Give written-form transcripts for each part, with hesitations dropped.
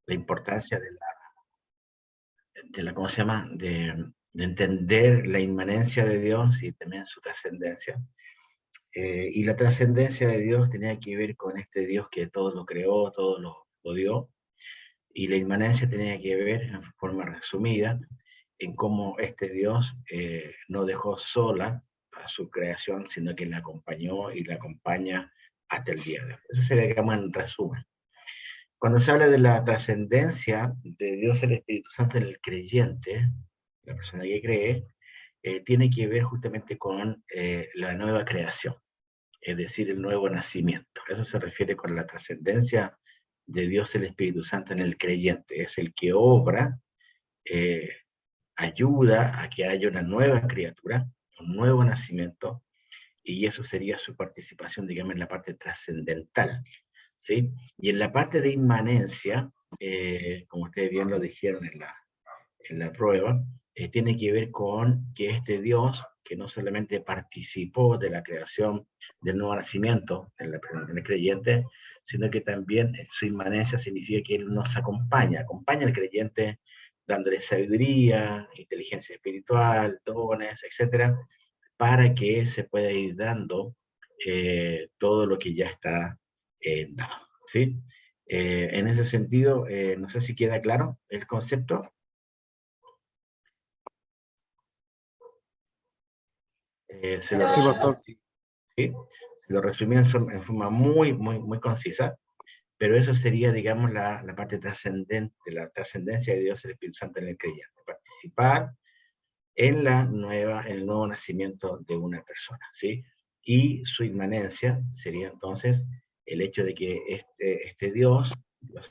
la importancia ¿cómo se llama? De entender la inmanencia de Dios y también su trascendencia. Y la trascendencia de Dios tenía que ver con este Dios que todo lo creó, todo lo dio, y la inmanencia tenía que ver, en forma resumida, en cómo este Dios no dejó sola a su creación, sino que la acompañó y la acompaña hasta el día de hoy. Eso sería, digamos, en resumen. Cuando se habla de la trascendencia de Dios el Espíritu Santo en el creyente, la persona que cree, tiene que ver justamente con la nueva creación, es decir, el nuevo nacimiento. Eso se refiere con la trascendencia de Dios el Espíritu Santo en el creyente. Es el que obra, eh, ayuda a que haya una nueva criatura, un nuevo nacimiento, y eso sería su participación, digamos, en la parte trascendental, ¿sí? Y en la parte de inmanencia, como ustedes bien lo dijeron en la prueba, tiene que ver con que este Dios, que no solamente participó de la creación del nuevo nacimiento en el creyente, sino que también su inmanencia significa que Él nos acompaña al creyente dándole sabiduría, inteligencia espiritual, dones, etcétera, para que se pueda ir dando todo lo que ya está dado, ¿sí? En ese sentido, no sé si queda claro el concepto. Se lo Sí, pastor. ¿sí? Se lo resumí en forma muy concisa, pero eso sería, digamos, la parte trascendente, la trascendencia de Dios, el Espíritu Santo en el creyente, participar en el nuevo nacimiento de una persona, ¿sí? Y su inmanencia sería entonces el hecho de que este Dios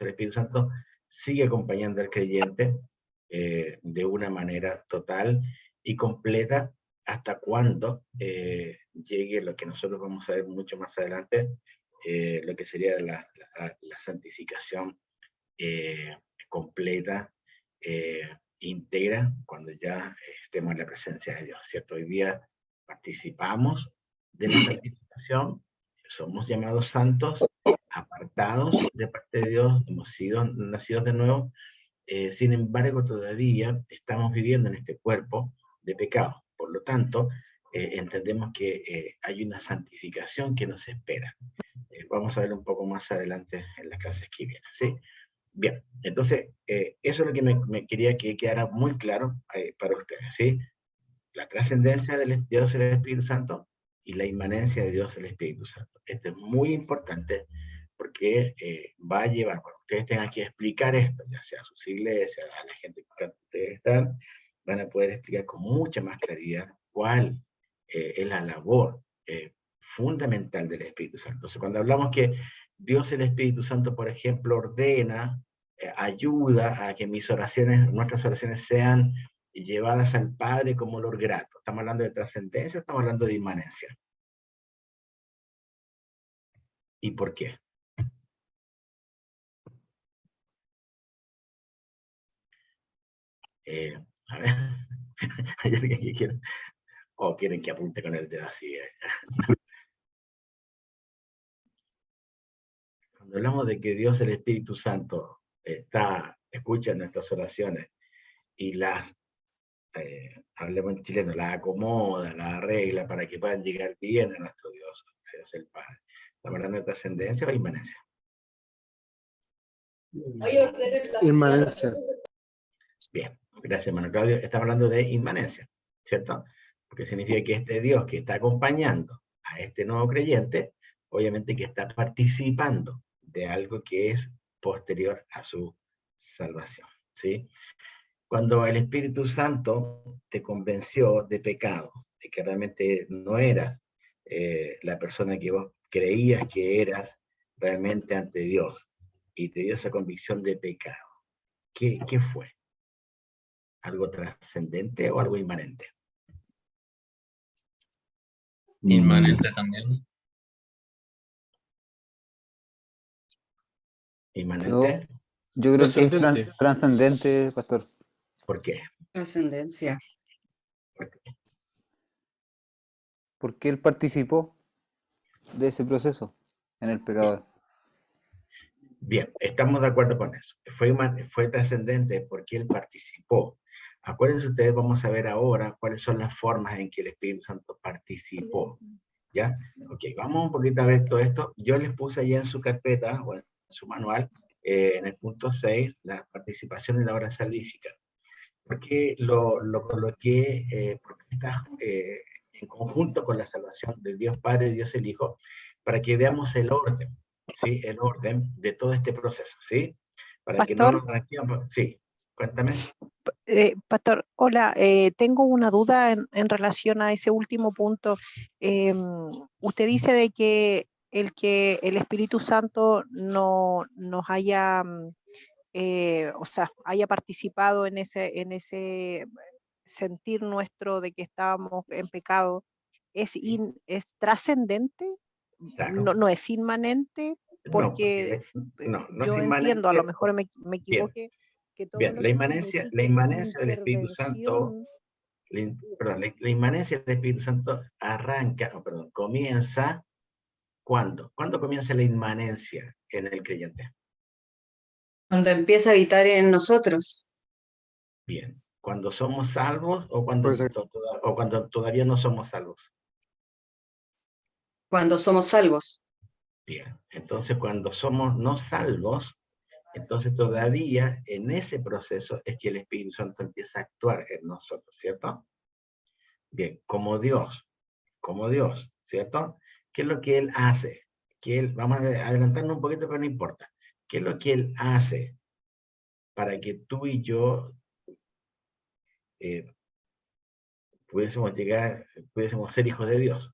el Espíritu Santo, sigue acompañando al creyente de una manera total y completa hasta cuando llegue lo que nosotros vamos a ver mucho más adelante, lo que sería la santificación completa, íntegra, cuando ya estemos en la presencia de Dios, ¿cierto? Hoy día participamos de la santificación, somos llamados santos, apartados de parte de Dios, hemos sido nacidos de nuevo, sin embargo todavía estamos viviendo en este cuerpo de pecado. Por lo tanto, entendemos que hay una santificación que nos espera. Vamos a ver un poco más adelante en las clases que vienen, ¿sí? Bien, entonces, eso es lo que me quería que quedara muy claro para ustedes, ¿sí? La trascendencia del Dios del Espíritu Santo y la inmanencia de Dios el Espíritu Santo. Esto es muy importante porque va a llevar, cuando ustedes tengan que explicar esto, ya sea a sus iglesias, a la gente que ustedes están, van a poder explicar con mucha más claridad cuál es la labor fundamental del Espíritu Santo. Entonces, cuando hablamos que Dios el Espíritu Santo, por ejemplo, ordena, ayuda a que nuestras oraciones sean llevadas al Padre como olor grato. ¿Estamos hablando de trascendencia o estamos hablando de inmanencia? ¿Y por qué? A ver, ¿hay alguien que quiera? ¿O quieren que apunte con el dedo así? Cuando hablamos de que Dios, el Espíritu Santo, escucha nuestras oraciones y hablemos en chileno, las acomoda, las arregla para que puedan llegar bien a nuestro Dios, es el Padre. ¿Estamos hablando de trascendencia o inmanencia? Inmanencia. Bien, gracias, hermano Claudio. Estamos hablando de inmanencia, ¿cierto? Porque significa que este Dios que está acompañando a este nuevo creyente, obviamente que está participando de algo que es posterior a su salvación, ¿sí? Cuando el Espíritu Santo te convenció de pecado, de que realmente no eras la persona que vos creías que eras realmente ante Dios, y te dio esa convicción de pecado, ¿qué fue? ¿Algo trascendente o algo inmanente? Inmanente también. ¿Inmanente? Yo creo que es Trascendente. trascendente, pastor. ¿Por qué? Trascendencia. Porque él participó de ese proceso en el pecador. Bien, estamos de acuerdo con eso. Fue trascendente porque él participó. Acuérdense ustedes, vamos a ver ahora cuáles son las formas en que el Espíritu Santo participó. ¿Ya? Ok, vamos un poquito a ver todo esto. Yo les puse allá en su carpeta, o en su manual, en el punto 6, la participación en la obra salvífica. Porque lo coloqué, porque está en conjunto con la salvación de Dios Padre y Dios el Hijo, para que veamos el orden, ¿sí? El orden de todo este proceso, ¿sí? Para que no Pastor, nos ranqueemos. Sí, cuéntame. Pastor, hola, tengo una duda en relación a ese último punto. Usted dice de que el Espíritu Santo no nos haya, o sea, haya participado en ese sentir nuestro de que estábamos en pecado, ¿es trascendente? Claro. No es inmanente, No, porque no es yo entiendo, a lo inmanente. mejor me Bien, equivoqué, que todo bien. lo La que signifique inmanencia del Espíritu Santo, intervención, perdón, la inmanencia del Espíritu Santo arranca, perdón, comienza. ¿Cuándo? ¿Cuándo comienza la inmanencia en el creyente? Cuando empieza a habitar en nosotros, Bien. ¿Cuando somos salvos o Pues, cuando todavía no somos salvos? cuando somos salvos. Bien. Entonces, cuando somos no salvos, entonces todavía en ese proceso es que el Espíritu Santo empieza a actuar en nosotros, ¿cierto? Bien, como Dios, ¿cierto? ¿Qué es lo que Él hace? Vamos a adelantarnos un poquito, pero no importa. ¿Qué es lo que Él hace para que tú y yo pudiésemos ser hijos de Dios?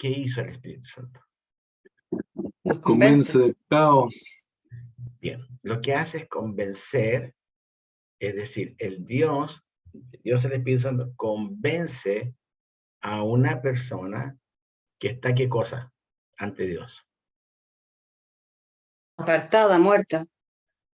¿Qué hizo el Espíritu Santo? Nos convence convence. del pecado. Bien, lo que hace es convencer, es decir, Dios, el Espíritu Santo, convence a una persona que está, ¿qué cosa? Ante Dios. Apartada, muerta.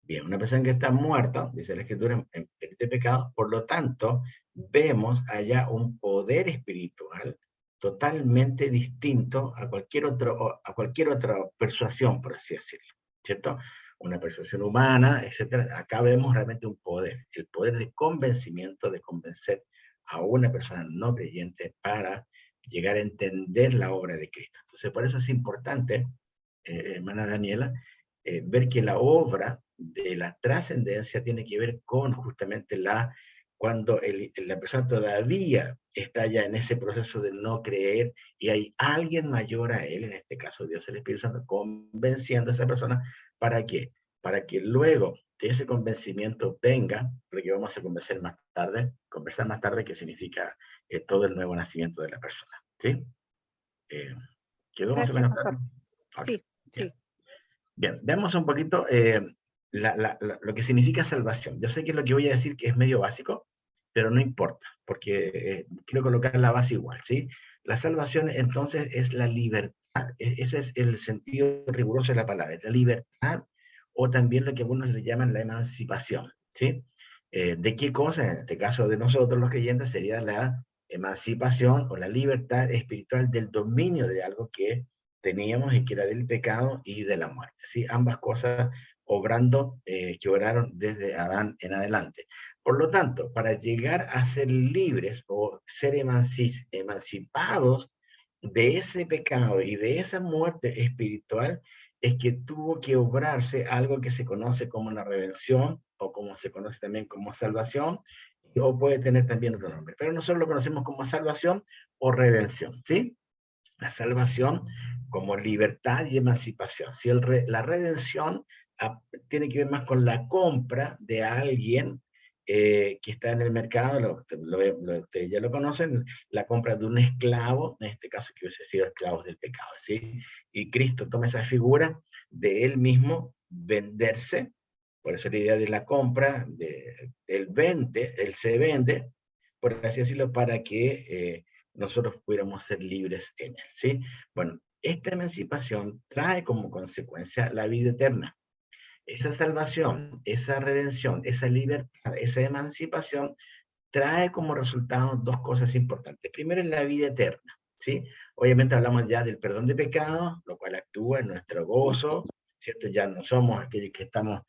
Bien, una persona que está muerta, dice la Escritura, en de pecado, por lo tanto, vemos allá un poder espiritual totalmente distinto a cualquier otra persuasión, por así decirlo, ¿cierto? Una persuasión humana, etcétera. Acá vemos realmente un poder, el poder de convencimiento, de convencer a una persona no creyente para llegar a entender la obra de Cristo. Entonces, por eso es importante, hermana Daniela, ver que la obra de la trascendencia tiene que ver con justamente cuando la persona todavía está ya en ese proceso de no creer y hay alguien mayor a él, en este caso Dios el Espíritu Santo, convenciendo a esa persona. ¿Para qué? Para que luego de ese convencimiento venga, porque vamos a conversar más tarde, que significa todo el nuevo nacimiento de la persona. ¿Sí? ¿Quedó más o gracias, menos Pastor. claro? Ok, Sí, bien. sí. Bien, veamos un poquito lo que significa salvación. Yo sé que lo que voy a decir que es medio básico, pero no importa, porque quiero colocar la base igual, ¿sí? La salvación entonces es la libertad, ese es el sentido riguroso de la palabra, la libertad, o también lo que algunos le llaman la emancipación, ¿sí? ¿De qué cosa? En este caso de nosotros los creyentes sería la emancipación o la libertad espiritual del dominio de algo que teníamos y que era del pecado y de la muerte, ¿sí? Ambas cosas obrando, que obraron desde Adán en adelante. Por lo tanto, para llegar a ser libres o ser emancipados de ese pecado y de esa muerte espiritual, es que tuvo que obrarse algo que se conoce como la redención, o como se conoce también como salvación, o puede tener también otro nombre, pero nosotros lo conocemos como salvación o redención, ¿sí? La salvación como libertad y emancipación. Si la redención tiene que ver más con la compra de alguien que está en el mercado, ustedes ya lo conocen, la compra de un esclavo, en este caso que hubiese sido esclavos del pecado, ¿sí? Y Cristo toma esa figura de él mismo venderse, por eso la idea de la compra, él se vende, por así decirlo, para que nosotros pudiéramos ser libres en él, ¿sí? Bueno, esta emancipación trae como consecuencia la vida eterna. Esa salvación, esa redención, esa libertad, esa emancipación trae como resultado dos cosas importantes. Primero es la vida eterna, ¿sí? Obviamente hablamos ya del perdón de pecados, lo cual actúa en nuestro gozo, ¿cierto? Ya no somos aquellos que estamos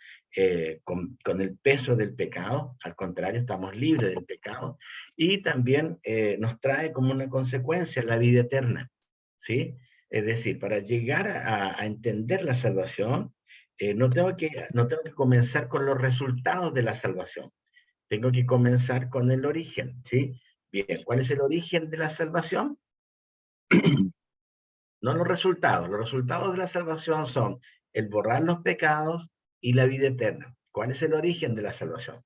con el peso del pecado, al contrario, estamos libres del pecado, y también nos trae como una consecuencia la vida eterna, ¿sí? Es decir, para llegar a entender la salvación, no tengo que comenzar con los resultados de la salvación, tengo que comenzar con el origen, ¿sí? Bien, ¿cuál es el origen de la salvación? No los resultados de la salvación son el borrar los pecados y la vida eterna. ¿Cuál es el origen de la salvación?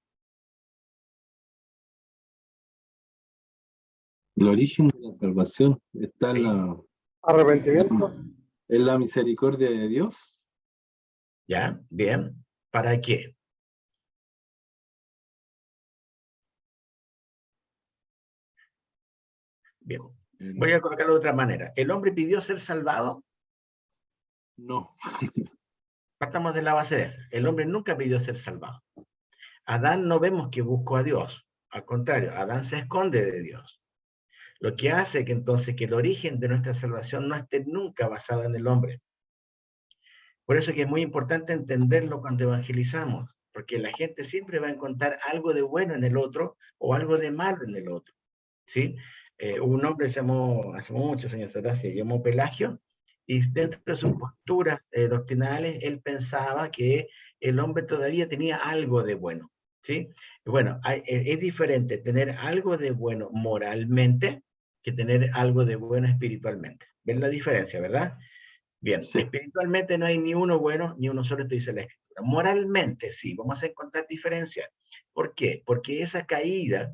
El origen de la salvación está Sí. Arrepentimiento. En la misericordia de Dios. ¿Ya? Bien. ¿Para qué? Bien. Voy a colocarlo de otra manera. ¿El hombre pidió ser salvado? No. Partamos de la base de eso. El hombre nunca pidió ser salvado. Adán no vemos que buscó a Dios. Al contrario, Adán se esconde de Dios. Lo que hace que entonces que el origen de nuestra salvación no esté nunca basado en el hombre. Por eso que es muy importante entenderlo cuando evangelizamos, porque la gente siempre va a encontrar algo de bueno en el otro o algo de malo en el otro, ¿sí? Un hombre hace muchos años atrás, se llamó Pelagio, y dentro de sus posturas doctrinales, él pensaba que el hombre todavía tenía algo de bueno, ¿sí? Bueno, es diferente tener algo de bueno moralmente que tener algo de bueno espiritualmente. ¿Ven la diferencia, verdad? Bien, Sí. espiritualmente no hay ni uno bueno, ni uno solo, esto dice la Escritura. Moralmente sí, vamos a encontrar diferencias. ¿Por qué? Porque esa caída,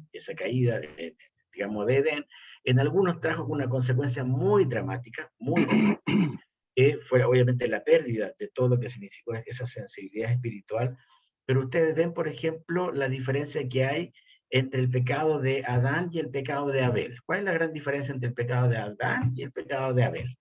digamos, de Edén, en algunos trajo una consecuencia muy dramática, fue obviamente la pérdida de todo lo que significó esa sensibilidad espiritual, pero ustedes ven, por ejemplo, la diferencia que hay entre el pecado de Adán y el pecado de Abel. ¿Cuál es la gran diferencia entre el pecado de Adán y el pecado de Abel?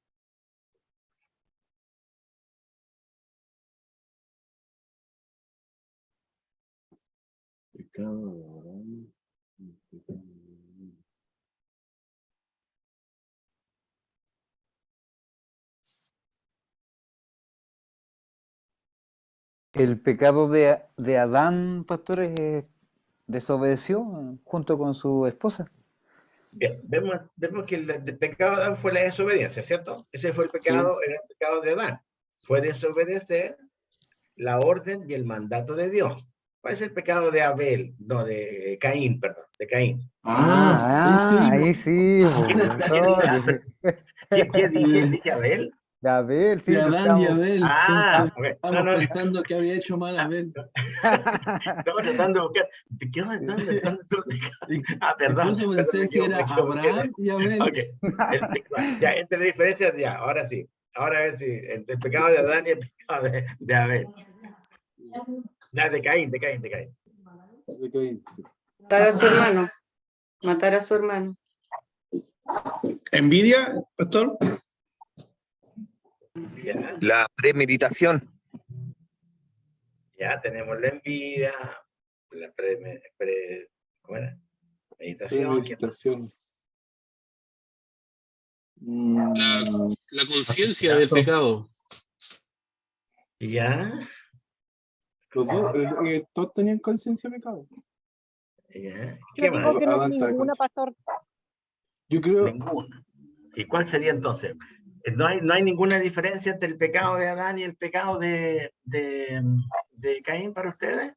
El pecado de Adán, pastores, desobedeció junto con su esposa. Bien, vemos que el pecado de Adán fue la desobediencia, ¿cierto? Ese fue el pecado, era el pecado de Adán. Fue desobedecer la orden y el mandato de Dios. ¿Cuál es el pecado de Abel? No, de Caín, perdón, de Caín. Ahí sí, ¿Qué dije? ¿Dije Abel? De Abel, sí, De Adán y Abel. Ok. Estamos pensando que había hecho mal Abel. Estaba tratando de buscar. ¿De qué vas dando? Perdón. Incluso pensé si era Abraham y Abel. Ok. Ya, entre las diferencias, ya, ahora sí. Ahora a ver si entre el pecado de Adán y el pecado de Abel. No, de Caín. Matar a su hermano. Matar a su hermano. ¿Envidia, pastor? Ya, La premeditación. ya tenemos la envidia, la meditación. La conciencia del pecado. Ya. Los dos, todos tenían conciencia de pecado. Ya. Yo digo más? que no hay ninguna, pastor. Yo creo. Ninguna. ¿Y cuál sería entonces? No hay ninguna diferencia entre el pecado de Adán y el pecado de Caín para ustedes.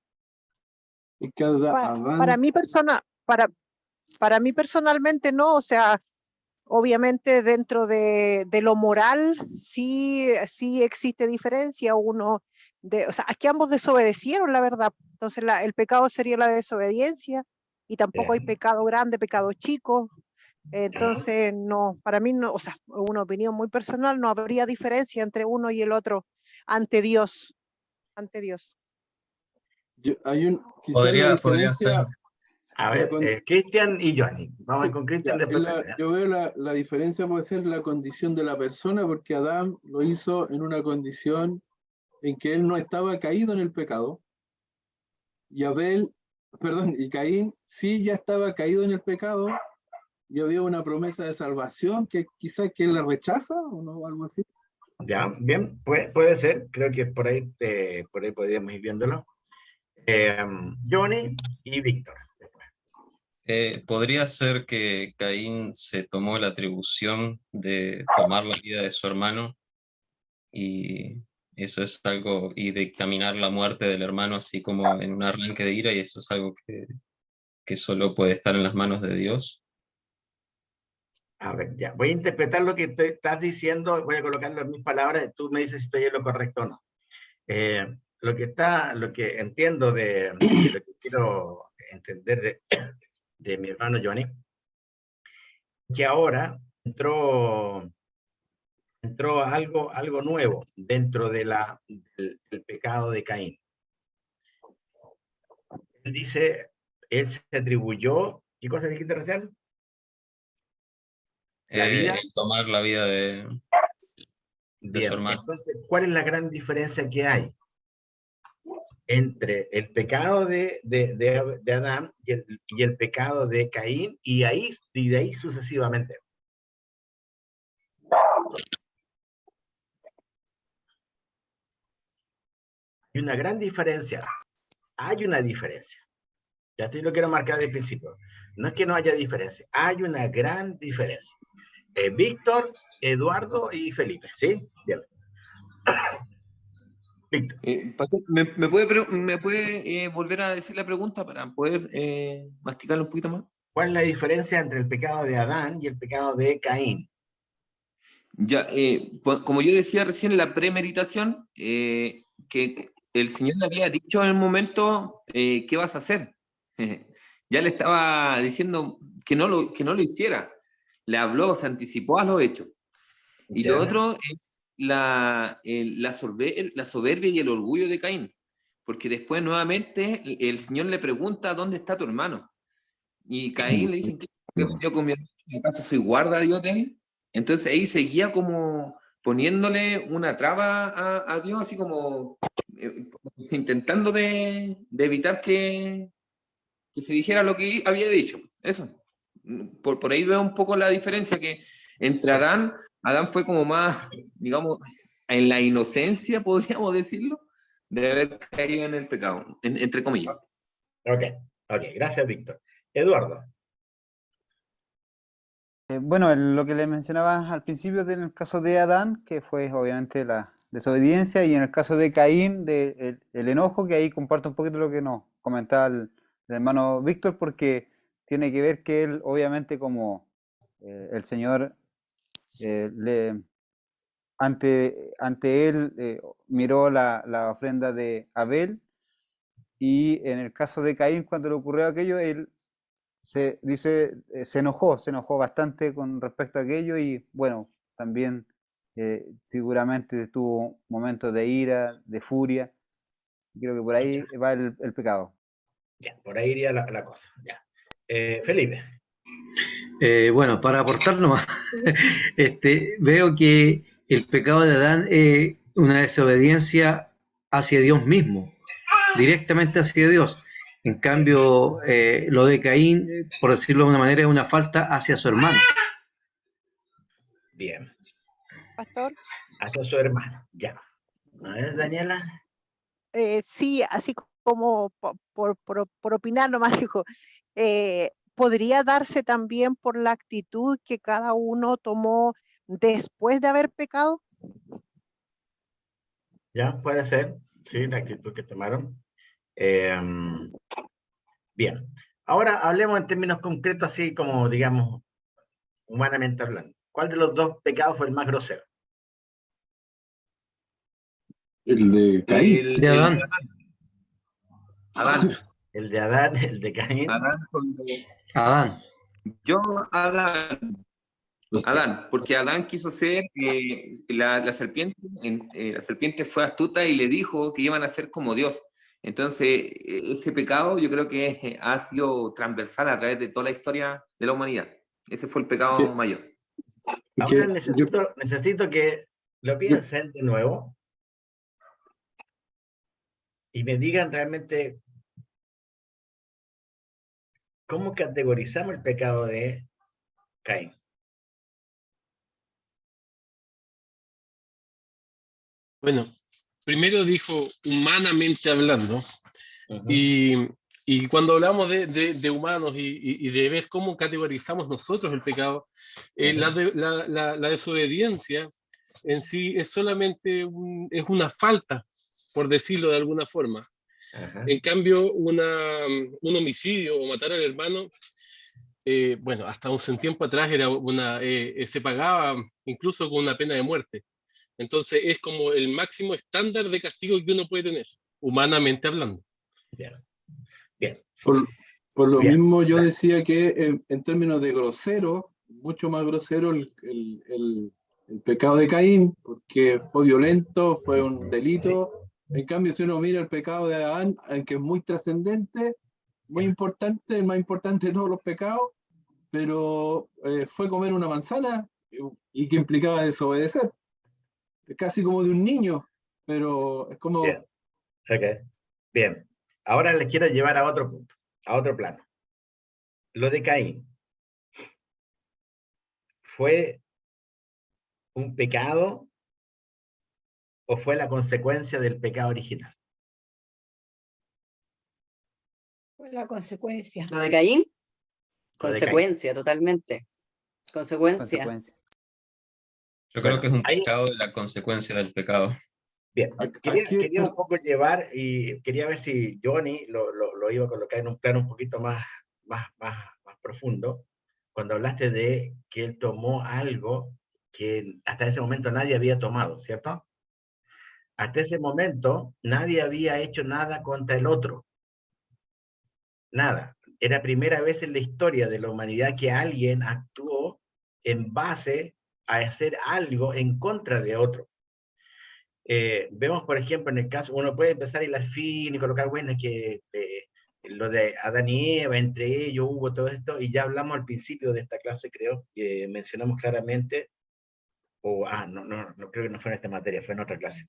Para mí personalmente no, o sea, obviamente dentro de lo moral sí existe diferencia. O sea, es que ambos desobedecieron, la verdad. Entonces el pecado sería la desobediencia, y tampoco hay pecado grande, pecado chico. Entonces, no, para mí no, o sea, una opinión muy personal, no habría diferencia entre uno y el otro ante Dios. Podría ser. A ver, Cristian y Johnny. Vamos con Cristian después. Yo veo la diferencia puede ser la condición de la persona, porque Adán lo hizo en una condición en que él no estaba caído en el pecado, y Caín sí ya estaba caído en el pecado, y había una promesa de salvación que quizás que él la rechaza, o no, algo así. Ya, bien, puede ser, creo que por ahí podríamos ir viéndolo. Johnny y Víctor. Podría ser que Caín se tomó la atribución de tomar la vida de su hermano y eso es algo, y dictaminar la muerte del hermano así como en un arranque de ira, y eso es algo que solo puede estar en las manos de Dios. A ver, ya, voy a interpretar lo que estás diciendo, voy a colocarlo en mis palabras y tú me dices si estoy en lo correcto o no. Lo que entiendo de lo que quiero entender de mi hermano Johnny, que ahora entró algo nuevo dentro del pecado de Caín. Él dice, él se atribuyó, ¿qué cosa dijiste recién? La vida. Tomar la vida de su Bien, hermano. entonces, ¿cuál es la gran diferencia que hay entre el pecado de Adán y el pecado de Caín, y de ahí sucesivamente? Hay una gran diferencia. Hay una diferencia. Ya esto lo quiero marcar desde el principio. No es que no haya diferencia, hay una gran diferencia. Víctor, Eduardo y Felipe, ¿sí? Bien. Víctor. Pastor, me puede volver a decir la pregunta para poder masticarlo un poquito más? ¿Cuál es la diferencia entre el pecado de Adán y el pecado de Caín? Ya, como yo decía recién en la premeditación, que el Señor le había dicho en el momento, ¿qué vas a hacer? Ya le estaba diciendo que no lo hiciera. Le habló, se anticipó a los hechos. Y ¿Ya? lo otro es la soberbia y el orgullo de Caín. Porque después nuevamente el Señor le pregunta, ¿dónde está tu hermano? Y Caín le dice, ¿qué yo con mi hermano? ¿Acaso soy guarda Dios de él? Entonces ahí seguía como poniéndole una traba a Dios, así como intentando de evitar que se dijera lo que había dicho. Eso. Por ahí veo un poco la diferencia que entre Adán fue como más, digamos, en la inocencia, podríamos decirlo, de haber caído en el pecado, entre comillas. Ok, gracias, Víctor. Eduardo. Bueno, lo que le mencionaba al principio en el caso de Adán, que fue obviamente la desobediencia, y en el caso de Caín, el enojo, que ahí comparto un poquito lo que nos comentaba el hermano Víctor, porque tiene que ver que él, obviamente, como el Señor ante él miró la ofrenda de Abel, y en el caso de Caín, cuando le ocurrió aquello, él se enojó bastante con respecto a aquello, y bueno, también seguramente tuvo momentos de ira, de furia. Creo que por ahí va el pecado. Ya, por ahí iría la cosa. Ya. Felipe. Bueno, para aportar nomás, veo que el pecado de Adán es una desobediencia hacia Dios mismo, directamente hacia Dios. En cambio, lo de Caín, por decirlo de una manera, es una falta hacia su hermano. Bien. Pastor. Hacia su hermano. Ya. A ver, Daniela. Sí, así como por opinar nomás, dijo, podría darse también por la actitud que cada uno tomó después de haber pecado. Ya, puede ser, sí, la actitud que tomaron. Bien. Ahora hablemos en términos concretos, así como, digamos, humanamente hablando. ¿Cuál de los dos pecados fue el más grosero? El de Caín. De Adán. Adán. El de Adán, el de Caín. Adán. Adán, porque Adán quiso ser la serpiente, la serpiente fue astuta y le dijo que iban a ser como Dios. Entonces, ese pecado yo creo que ha sido transversal a través de toda la historia de la humanidad. Ese fue el pecado mayor. Ahora necesito que lo piensen de nuevo y me digan realmente cómo categorizamos el pecado de Caín. Bueno, primero dijo humanamente hablando, y cuando hablamos de humanos y de ver cómo categorizamos nosotros el pecado, la desobediencia en sí es solamente es una falta, por decirlo de alguna forma. En cambio, un homicidio o matar al hermano, bueno, hasta un tiempo atrás era se pagaba incluso con una pena de muerte. Entonces es como el máximo estándar de castigo que uno puede tener, humanamente hablando. Bien. Bien. Por lo Bien. mismo yo decía que en términos de grosero, mucho más grosero el pecado de Caín, porque fue violento, fue un delito. En cambio, si uno mira el pecado de Adán, que es muy trascendente, muy importante, el más importante de todos los pecados, pero fue comer una manzana y que implicaba desobedecer. Es casi como de un niño, pero es como... Bien. Okay. Bien. Ahora les quiero llevar a otro punto, a otro plano. Lo de Caín. ¿Fue un pecado o fue la consecuencia del pecado original? Fue la consecuencia. ¿Lo de Caín? Consecuencia, totalmente. Consecuencia. Yo creo que es un ahí, pecado de la consecuencia del pecado. Bien, quería un poco llevar, y quería ver si Johnny lo iba a colocar en un plano un poquito más profundo, cuando hablaste de que él tomó algo que hasta ese momento nadie había tomado, ¿cierto? Hasta ese momento nadie había hecho nada contra el otro. Nada. Era primera vez en la historia de la humanidad que alguien actuó en base a hacer algo en contra de otro. Vemos, por ejemplo, en el caso, uno puede empezar a hilar fino y colocar, bueno, que lo de Adán y Eva, entre ellos hubo todo esto, y ya hablamos al principio de esta clase, creo, que mencionamos claramente, no creo que no fue en esta materia, fue en otra clase.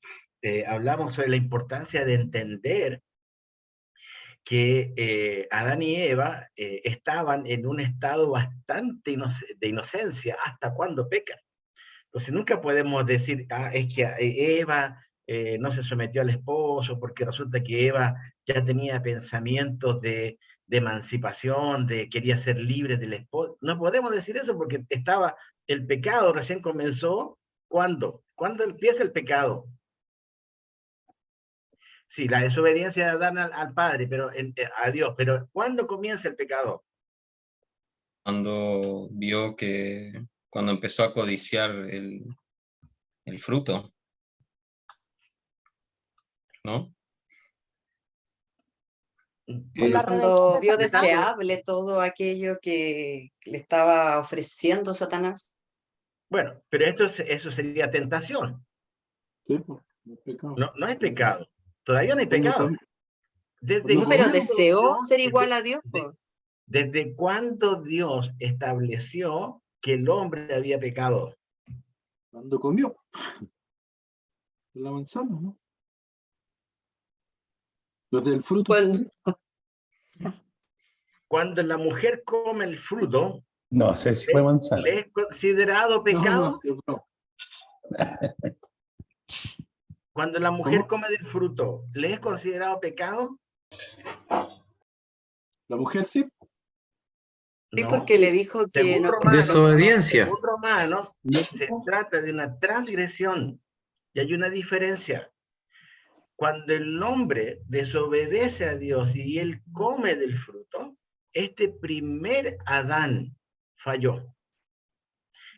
Hablamos sobre la importancia de entender que Adán y Eva estaban en un estado bastante de inocencia hasta cuando pecan. Entonces nunca podemos decir, es que Eva no se sometió al esposo, porque resulta que Eva ya tenía pensamientos de emancipación, de quería ser libre del esposo. No podemos decir eso porque estaba el pecado, recién comenzó. ¿Cuándo? ¿Cuándo empieza el pecado? Sí, la desobediencia de Adán al Padre, pero a Dios, pero ¿cuándo comienza el pecado? Cuando cuando empezó a codiciar el fruto, ¿no? Cuando vio deseable todo aquello que le estaba ofreciendo Satanás. Bueno, pero eso sería tentación. Sí, no es pecado. No es pecado. Todavía no hay pecado. Pero deseó ser igual a Dios. ¿Desde cuándo Dios estableció que el hombre había pecado? Cuando comió la manzana, ¿no? Desde el fruto. Cuando la mujer come el fruto, no sé si fue manzana. ¿le es considerado pecado? No. Cuando la mujer come del fruto, ¿le es considerado pecado? La mujer sí. Sí, porque le dijo que no. Desobediencia. Según Romanos, se trata de una transgresión y hay una diferencia. Cuando el hombre desobedece a Dios y él come del fruto, este primer Adán falló.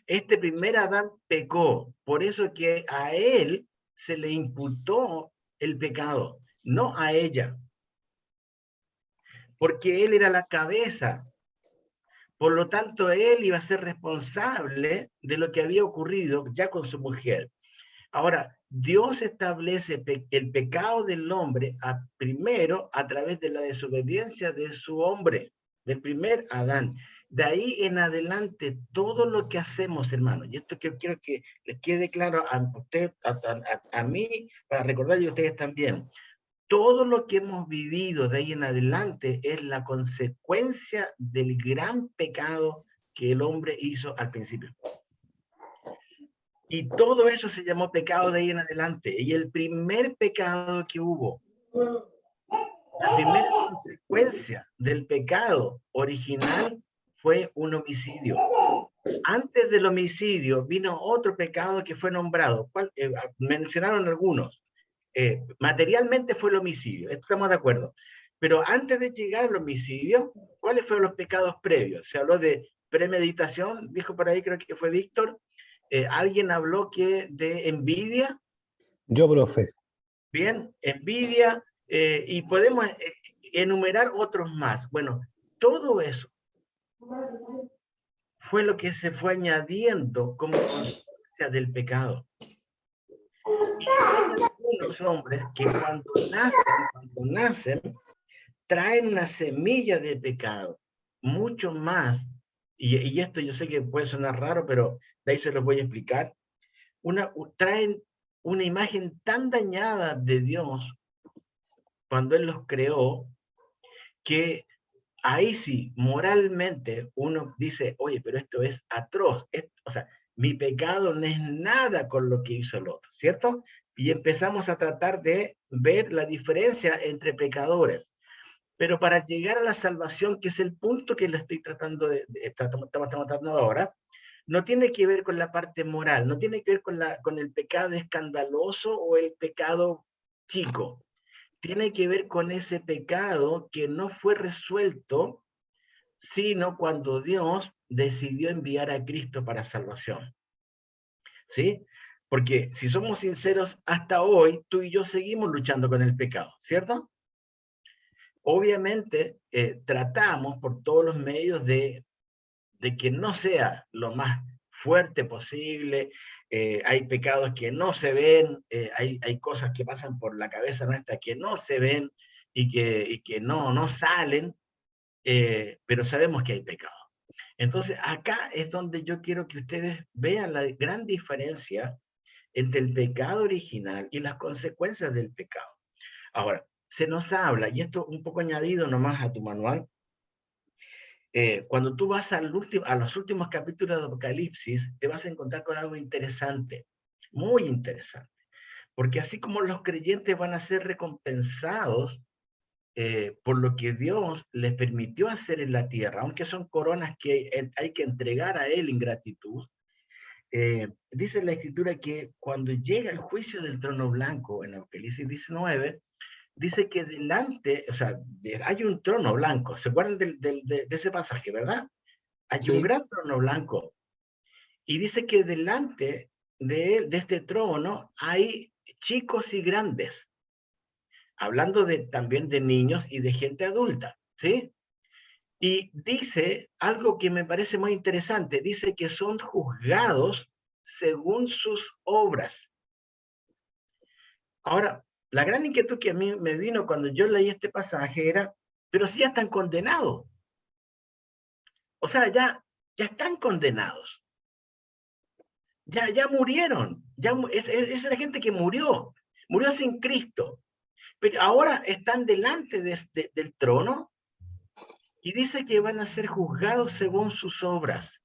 Este primer Adán pecó, por eso que a él se le imputó el pecado, no a ella. Porque él era la cabeza. Por lo tanto, él iba a ser responsable de lo que había ocurrido ya con su mujer. Ahora, Dios establece el pecado del hombre primero a través de la desobediencia de su hombre, del primer Adán. De ahí en adelante, todo lo que hacemos, hermanos, y esto que quiero que les quede claro a usted, a mí, para recordar y a ustedes también, todo lo que hemos vivido de ahí en adelante es la consecuencia del gran pecado que el hombre hizo al principio. Y todo eso se llamó pecado de ahí en adelante. Y el primer pecado que hubo, la primera consecuencia del pecado original fue un homicidio. Antes del homicidio vino otro pecado que fue nombrado. Mencionaron algunos. Materialmente fue el homicidio, estamos de acuerdo. Pero antes de llegar al homicidio, ¿cuáles fueron los pecados previos? Se habló de premeditación, dijo por ahí, creo que fue Víctor. Alguien habló de envidia. Yo, profe. Bien, envidia, y podemos enumerar otros más. Bueno, todo eso fue lo que se fue añadiendo como consecuencia del pecado. Y hay algunos hombres que cuando nacen, traen una semilla de pecado, mucho más, y esto yo sé que puede sonar raro, pero de ahí se los voy a explicar, traen una imagen tan dañada de Dios cuando Él los creó, que ahí sí, moralmente, uno dice, oye, pero esto es atroz, o sea, mi pecado no es nada con lo que hizo el otro, ¿cierto? Y empezamos a tratar de ver la diferencia entre pecadores. Pero para llegar a la salvación, que es el punto que le estoy tratando estamos tratando ahora, no tiene que ver con la parte moral, no tiene que ver con el pecado escandaloso o el pecado chico. Tiene que ver con ese pecado que no fue resuelto, sino cuando Dios decidió enviar a Cristo para salvación. ¿Sí? Porque si somos sinceros, hasta hoy tú y yo seguimos luchando con el pecado, ¿cierto? Obviamente tratamos por todos los medios de que no sea lo más fuerte posible. Hay pecados que no se ven, hay cosas que pasan por la cabeza nuestra que no se ven y que no salen, pero sabemos que hay pecado. Entonces acá es donde yo quiero que ustedes vean la gran diferencia entre el pecado original y las consecuencias del pecado. Ahora, se nos habla, y esto un poco añadido nomás a tu manual, cuando tú vas a los últimos capítulos de Apocalipsis, te vas a encontrar con algo interesante, muy interesante, porque así como los creyentes van a ser recompensados por lo que Dios les permitió hacer en la tierra, aunque son coronas que hay que entregar a Él en gratitud, dice la Escritura que cuando llega el juicio del trono blanco, en Apocalipsis 19, dice que delante, o sea, hay un trono blanco. ¿Se acuerdan de ese pasaje, verdad? Hay un gran trono blanco. Y dice que delante de este trono hay chicos y grandes. Hablando también de niños y de gente adulta, ¿sí? Y dice algo que me parece muy interesante. Dice que son juzgados según sus obras. Ahora, la gran inquietud que a mí me vino cuando yo leí este pasaje era, pero si ya están condenados. O sea, ya están condenados. Ya murieron. Es la gente que murió sin Cristo. Pero ahora están delante del trono y dice que van a ser juzgados según sus obras.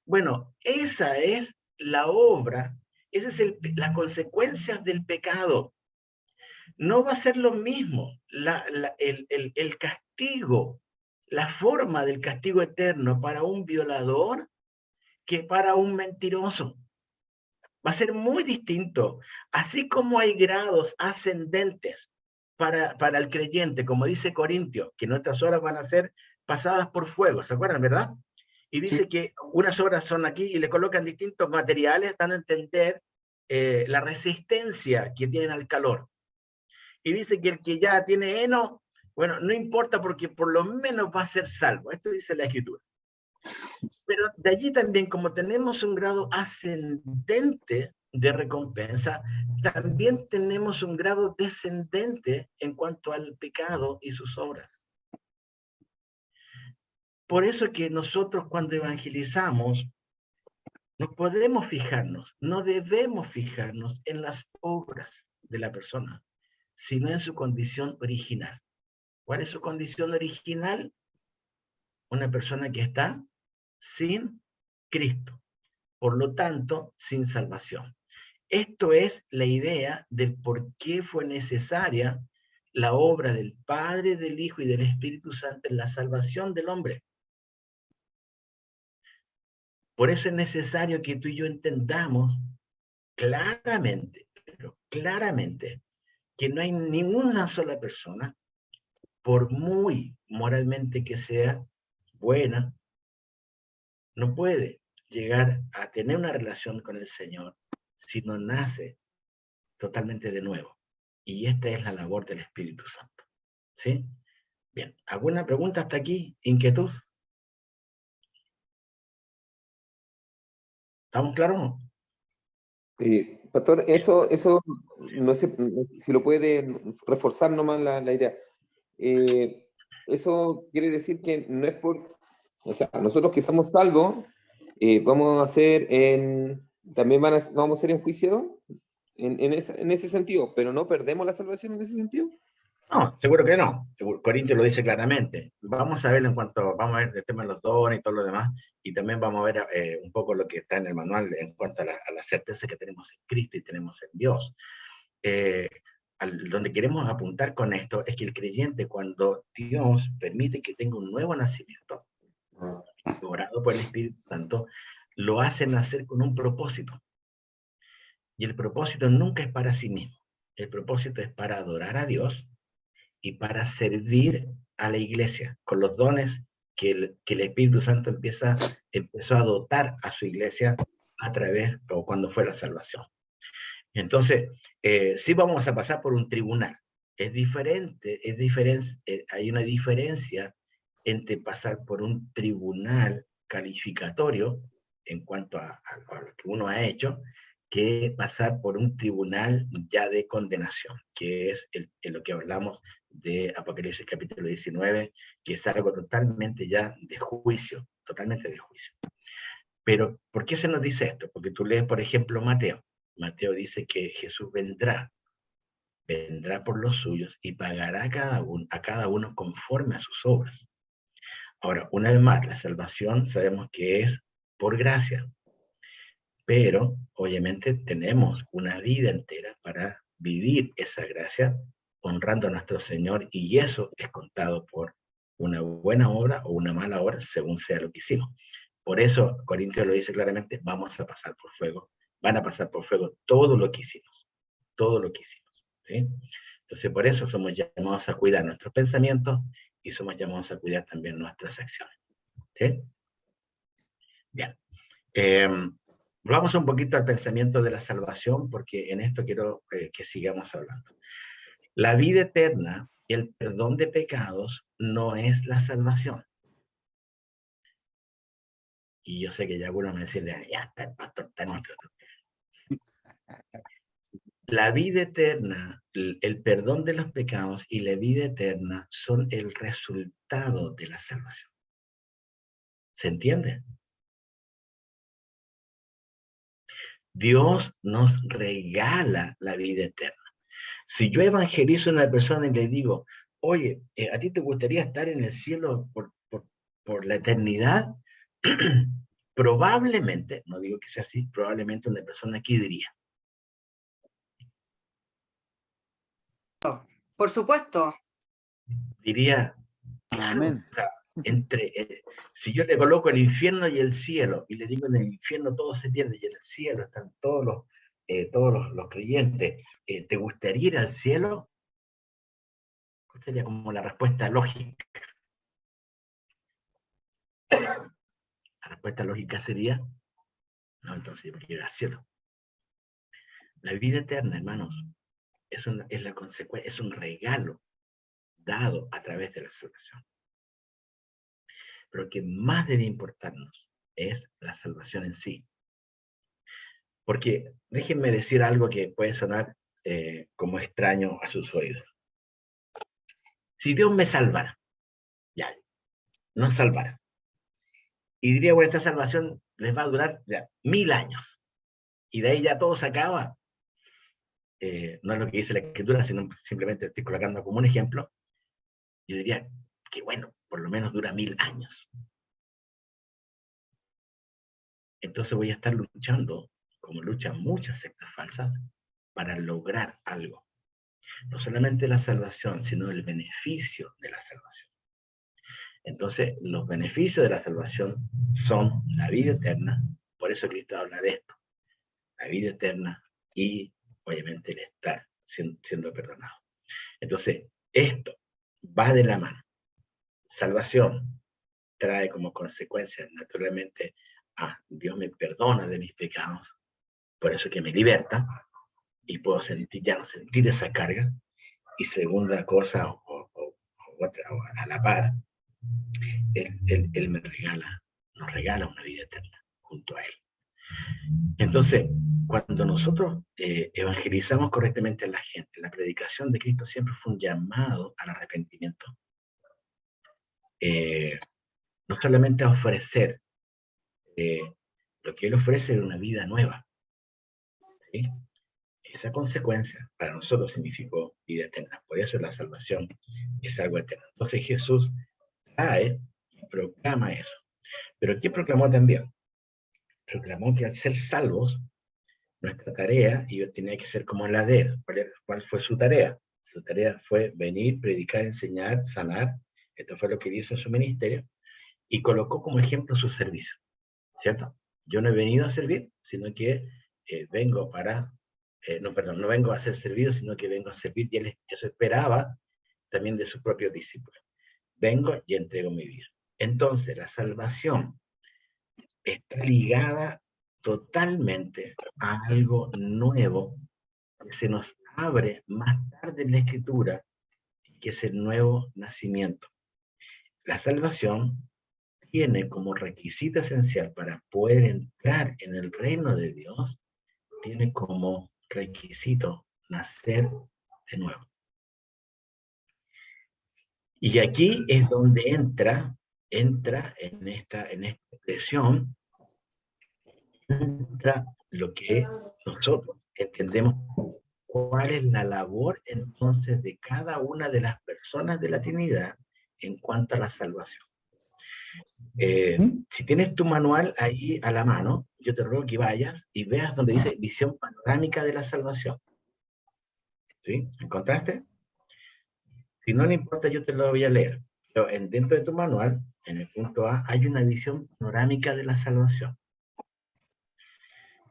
Bueno, esa es la obra, esas son las consecuencias del pecado. No va a ser lo mismo el castigo, la forma del castigo eterno para un violador que para un mentiroso. Va a ser muy distinto. Así como hay grados ascendentes para el creyente, como dice Corintios, que nuestras obras van a ser pasadas por fuego, ¿se acuerdan, verdad? Y dice que unas obras son aquí y le colocan distintos materiales, dando a entender la resistencia que tienen al calor. Y dice que el que ya tiene heno, bueno, no importa porque por lo menos va a ser salvo. Esto dice la Escritura. Pero de allí también, como tenemos un grado ascendente de recompensa, también tenemos un grado descendente en cuanto al pecado y sus obras. Por eso que nosotros cuando evangelizamos, no podemos fijarnos, no debemos fijarnos en las obras de la persona, sino en su condición original. ¿Cuál es su condición original? Una persona que está sin Cristo. por lo tanto, sin salvación. Esto es la idea del por qué fue necesaria la obra del Padre, del Hijo y del Espíritu Santo en la salvación del hombre. Por eso es necesario que tú y yo entendamos claramente, pero claramente, que no hay ninguna sola persona, por muy moralmente que sea buena, no puede llegar a tener una relación con el Señor si no nace totalmente de nuevo. Y esta es la labor del Espíritu Santo. ¿Sí? Bien, ¿alguna pregunta hasta aquí? ¿Inquietud? ¿Estamos claros? Pastor, eso no sé si lo puede reforzar nomás la idea. Eso quiere decir que no es por, o sea, nosotros que somos salvos, vamos a ser también vamos a ser enjuiciados en ese sentido, pero no perdemos la salvación en ese sentido. No, seguro que no. Corintios lo dice claramente. Vamos a ver vamos a ver el tema de los dones y todo lo demás, y también vamos a ver un poco lo que está en el manual en cuanto a la certeza que tenemos en Cristo y tenemos en Dios. Donde queremos apuntar con esto es que el creyente, cuando Dios permite que tenga un nuevo nacimiento, orado por el Espíritu Santo, lo hace nacer con un propósito. Y el propósito nunca es para sí mismo. El propósito es para adorar a Dios y para servir a la iglesia con los dones que el Espíritu Santo empezó a dotar a su iglesia a través o cuando fue la salvación. Entonces, sí vamos a pasar por un tribunal. Hay una diferencia entre pasar por un tribunal calificatorio en cuanto a lo que uno ha hecho, que pasar por un tribunal ya de condenación, que es lo que hablamos de Apocalipsis capítulo 19, que es algo totalmente ya de juicio, totalmente de juicio. Pero, ¿por qué se nos dice esto? Porque tú lees, por ejemplo, Mateo. Mateo dice que Jesús vendrá por los suyos y pagará a cada uno conforme a sus obras. Ahora, una vez más, la salvación sabemos que es por gracia, pero obviamente tenemos una vida entera para vivir esa gracia honrando a nuestro Señor, y eso es contado por una buena obra o una mala obra según sea lo que hicimos. Por eso Corintios lo dice claramente, vamos a pasar por fuego, van a pasar por fuego todo lo que hicimos, ¿sí? Entonces por eso somos llamados a cuidar nuestros pensamientos y somos llamados a cuidar también nuestras acciones, ¿sí? Bien. Vamos un poquito al pensamiento de la salvación, porque en esto quiero que sigamos hablando. La vida eterna y el perdón de pecados no es la salvación. Y yo sé que ya algunos me decían, ya está, el pastor está en otro. La vida eterna, el perdón de los pecados y la vida eterna son el resultado de la salvación. ¿Se entiende? Dios nos regala la vida eterna. Si yo evangelizo a una persona y le digo, oye, ¿a ti te gustaría estar en el cielo por la eternidad? Probablemente, no digo que sea así, probablemente una persona aquí diría. Por supuesto. Diría, claro, Amén. o sea, si yo le coloco el infierno y el cielo, y le digo en el infierno todo se pierde, y en el cielo están todos los creyentes, ¿te gustaría ir al cielo? Sería como la respuesta lógica. La respuesta lógica sería, no, entonces yo me quiero ir al cielo. La vida eterna, hermanos, es la consecuencia, es un regalo dado a través de la salvación. Pero lo que más debe importarnos es la salvación en sí. Porque déjenme decir algo que puede sonar como extraño a sus oídos. Si Dios me salvara, ya, nos salvara, y diría, bueno, esta salvación les va a durar ya 1000 años, y de ahí ya todo se acaba. No es lo que dice la Escritura, sino simplemente estoy colocando como un ejemplo. Yo diría que, bueno, por lo menos dura 1000 años. entonces voy a estar luchando, como luchan muchas sectas falsas, para lograr algo. No solamente la salvación, sino el beneficio de la salvación. Entonces, los beneficios de la salvación son la vida eterna, por eso Cristo habla de esto, la vida eterna y, obviamente, el estar siendo perdonado. Entonces, esto va de la mano. Salvación trae como consecuencia, naturalmente, Dios me perdona de mis pecados, por eso que me liberta, y puedo ya no sentir esa carga. Y segunda cosa, otra, a la par, Él nos regala una vida eterna junto a Él. Entonces, cuando nosotros evangelizamos correctamente a la gente, la predicación de Cristo siempre fue un llamado al arrepentimiento. No solamente a ofrecer, lo que Él ofrece es una vida nueva. ¿Sí? Esa consecuencia para nosotros significó vida eterna. Por eso la salvación es algo eterno. Entonces Jesús trae y proclama eso. Pero ¿qué proclamó también? Proclamó que al ser salvos, nuestra tarea tenía que ser como la de él. ¿Cuál fue su tarea? Su tarea fue venir, predicar, enseñar, sanar. Esto fue lo que hizo en su ministerio. Y colocó como ejemplo su servicio. ¿Cierto? Yo no he venido a servir, sino que vengo para... no vengo a ser servido, sino que vengo a servir. Y eso esperaba también de sus propios discípulos. Vengo y entrego mi vida. Entonces, la salvación está ligada totalmente a algo nuevo que se nos abre más tarde en la Escritura, que es el nuevo nacimiento. La salvación tiene como requisito esencial para poder entrar en el reino de Dios, tiene como requisito nacer de nuevo. Y aquí es donde entra en esta expresión, entra lo que nosotros entendemos cuál es la labor entonces de cada una de las personas de la Trinidad en cuanto a la salvación. Si tienes tu manual ahí a la mano, yo te ruego que vayas y veas donde dice visión panorámica de la salvación. ¿Sí? ¿Encontraste? Si no le importa, yo te lo voy a leer. Pero dentro de tu manual, en el punto A, hay una visión panorámica de la salvación.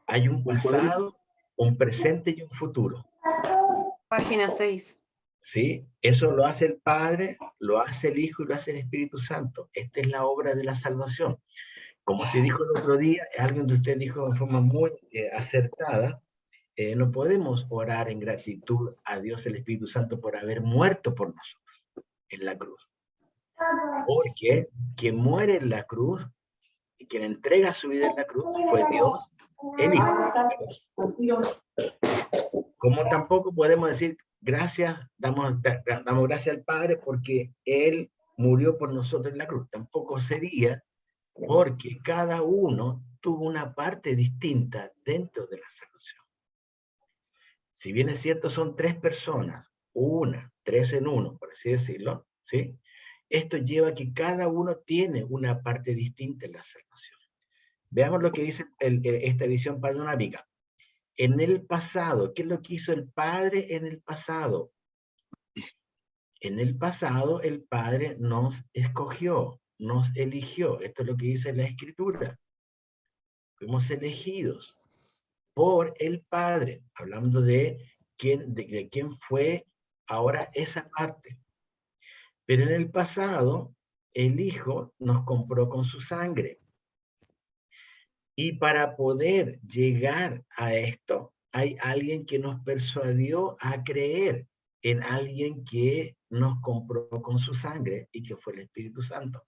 Hay un pasado, un presente y un futuro. Página 6. ¿Sí? Eso lo hace el Padre, lo hace el Hijo y lo hace el Espíritu Santo. Esta es la obra de la salvación. Como se dijo el otro día, alguien de ustedes dijo de forma muy acertada, no podemos orar en gratitud a Dios el Espíritu Santo por haber muerto por nosotros en la cruz. Porque quien muere en la cruz y quien entrega su vida en la cruz fue Dios, el Hijo. Como tampoco podemos decir gracias, damos gracias al Padre porque Él murió por nosotros en la cruz. Tampoco sería porque cada uno tuvo una parte distinta dentro de la salvación. Si bien es cierto, son 3 personas, 3 en 1, por así decirlo, ¿sí? Esto lleva a que cada uno tiene una parte distinta en la salvación. Veamos lo que dice esta visión panorámica. En el pasado, ¿qué es lo que hizo el Padre en el pasado? En el pasado, el Padre nos escogió, nos eligió. Esto es lo que dice la Escritura. Fuimos elegidos por el Padre, hablando de quién fue ahora esa parte. Pero en el pasado, el Hijo nos compró con su sangre. Y para poder llegar a esto, hay alguien que nos persuadió a creer en alguien que nos compró con su sangre y que fue el Espíritu Santo.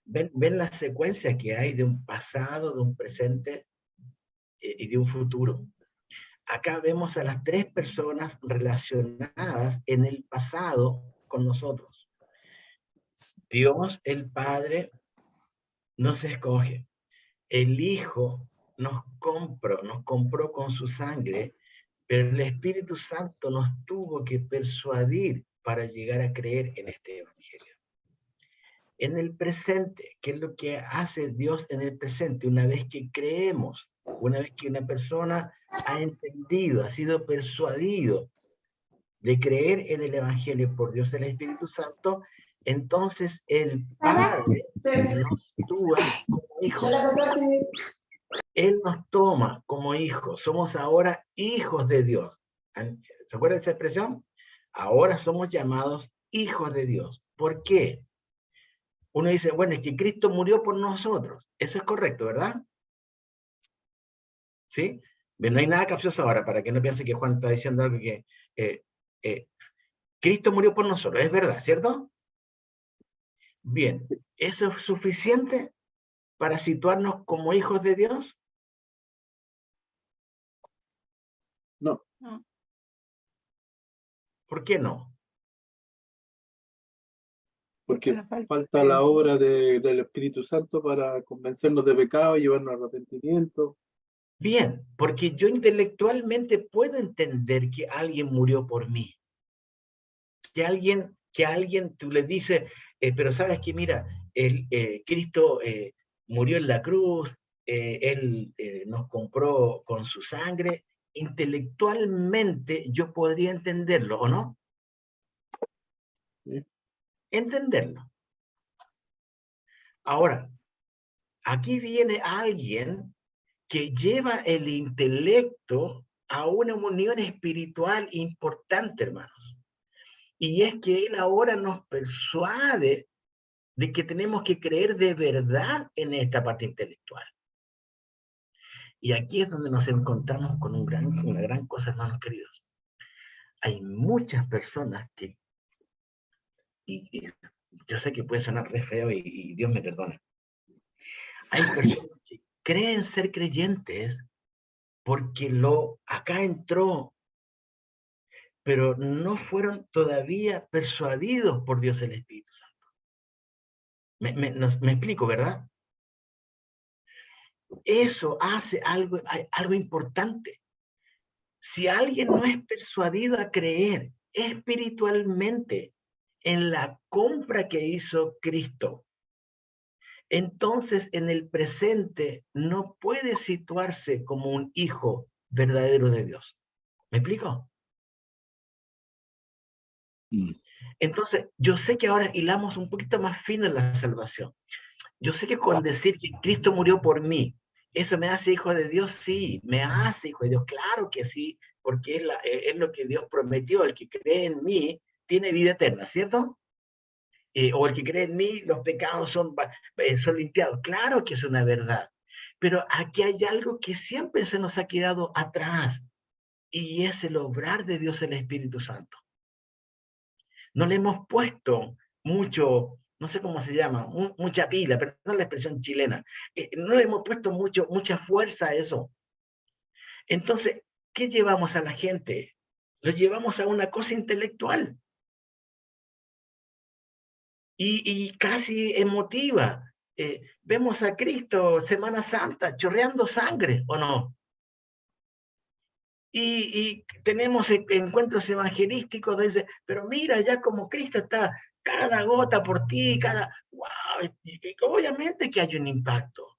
¿Ven la secuencia que hay de un pasado, de un presente y de un futuro? Acá vemos a las 3 personas relacionadas en el pasado con nosotros. Dios, el Padre, nos escoge. El Hijo nos compró con su sangre, pero el Espíritu Santo nos tuvo que persuadir para llegar a creer en este Evangelio. en el presente. ¿Qué es lo que hace Dios en el presente? Una vez que creemos, una vez que una persona ha entendido, ha sido persuadido de creer en el Evangelio por Dios el Espíritu Santo, entonces el Padre nos sitúa como hijos. Él nos toma como hijos. Somos ahora hijos de Dios. ¿Se acuerdan de esa expresión? Ahora somos llamados hijos de Dios. ¿Por qué? Uno dice, bueno, es que Cristo murió por nosotros. Eso es correcto, ¿verdad? ¿Sí? No hay nada capcioso ahora, para que no piense que Juan está diciendo algo que... Cristo murió por nosotros, es verdad, ¿cierto? Bien, ¿eso es suficiente para situarnos como hijos de Dios? No. ¿Por qué no? Porque La falta falta de la eso. obra del Espíritu Santo para convencernos de pecado y llevarnos al arrepentimiento. Bien, porque yo intelectualmente puedo entender que alguien murió por mí. Que alguien tú le dices, pero sabes que mira, Cristo murió en la cruz, Él nos compró con su sangre. Intelectualmente yo podría entenderlo, ¿o no? ¿Sí? Entenderlo. Ahora, aquí viene alguien que lleva el intelecto a una unión espiritual importante, hermanos. Y es que él ahora nos persuade de que tenemos que creer de verdad en esta parte intelectual. Y aquí es donde nos encontramos con una gran cosa, hermanos queridos. Hay muchas personas que, y yo sé que puede sonar re feo y Dios me perdone, hay personas que creen ser creyentes porque acá entró, pero no fueron todavía persuadidos por Dios el Espíritu Santo. Me explico, ¿verdad? Eso hace algo importante. Si alguien no es persuadido a creer espiritualmente en la compra que hizo Cristo, entonces en el presente no puede situarse como un hijo verdadero de Dios. ¿Me explico? Entonces, yo sé que ahora hilamos un poquito más fino en la salvación. Yo sé que con decir que Cristo murió por mí, ¿eso me hace hijo de Dios? Sí, me hace hijo de Dios. Claro que sí, porque es lo que Dios prometió. El que cree en mí tiene vida eterna, ¿cierto? O el que cree en mí, los pecados son limpiados. Claro que es una verdad. Pero aquí hay algo que siempre se nos ha quedado atrás, y es el obrar de Dios el Espíritu Santo. No le hemos puesto mucho, no sé cómo se llama, mucha pila, perdón la expresión chilena, no le hemos puesto mucha fuerza a eso. Entonces, ¿qué llevamos a la gente? Lo llevamos a una cosa intelectual y casi emotiva. Vemos a Cristo Semana Santa chorreando sangre, ¿o no? Y tenemos encuentros evangelísticos desde, pero mira ya como Cristo está cada gota por ti, wow, obviamente que hay un impacto.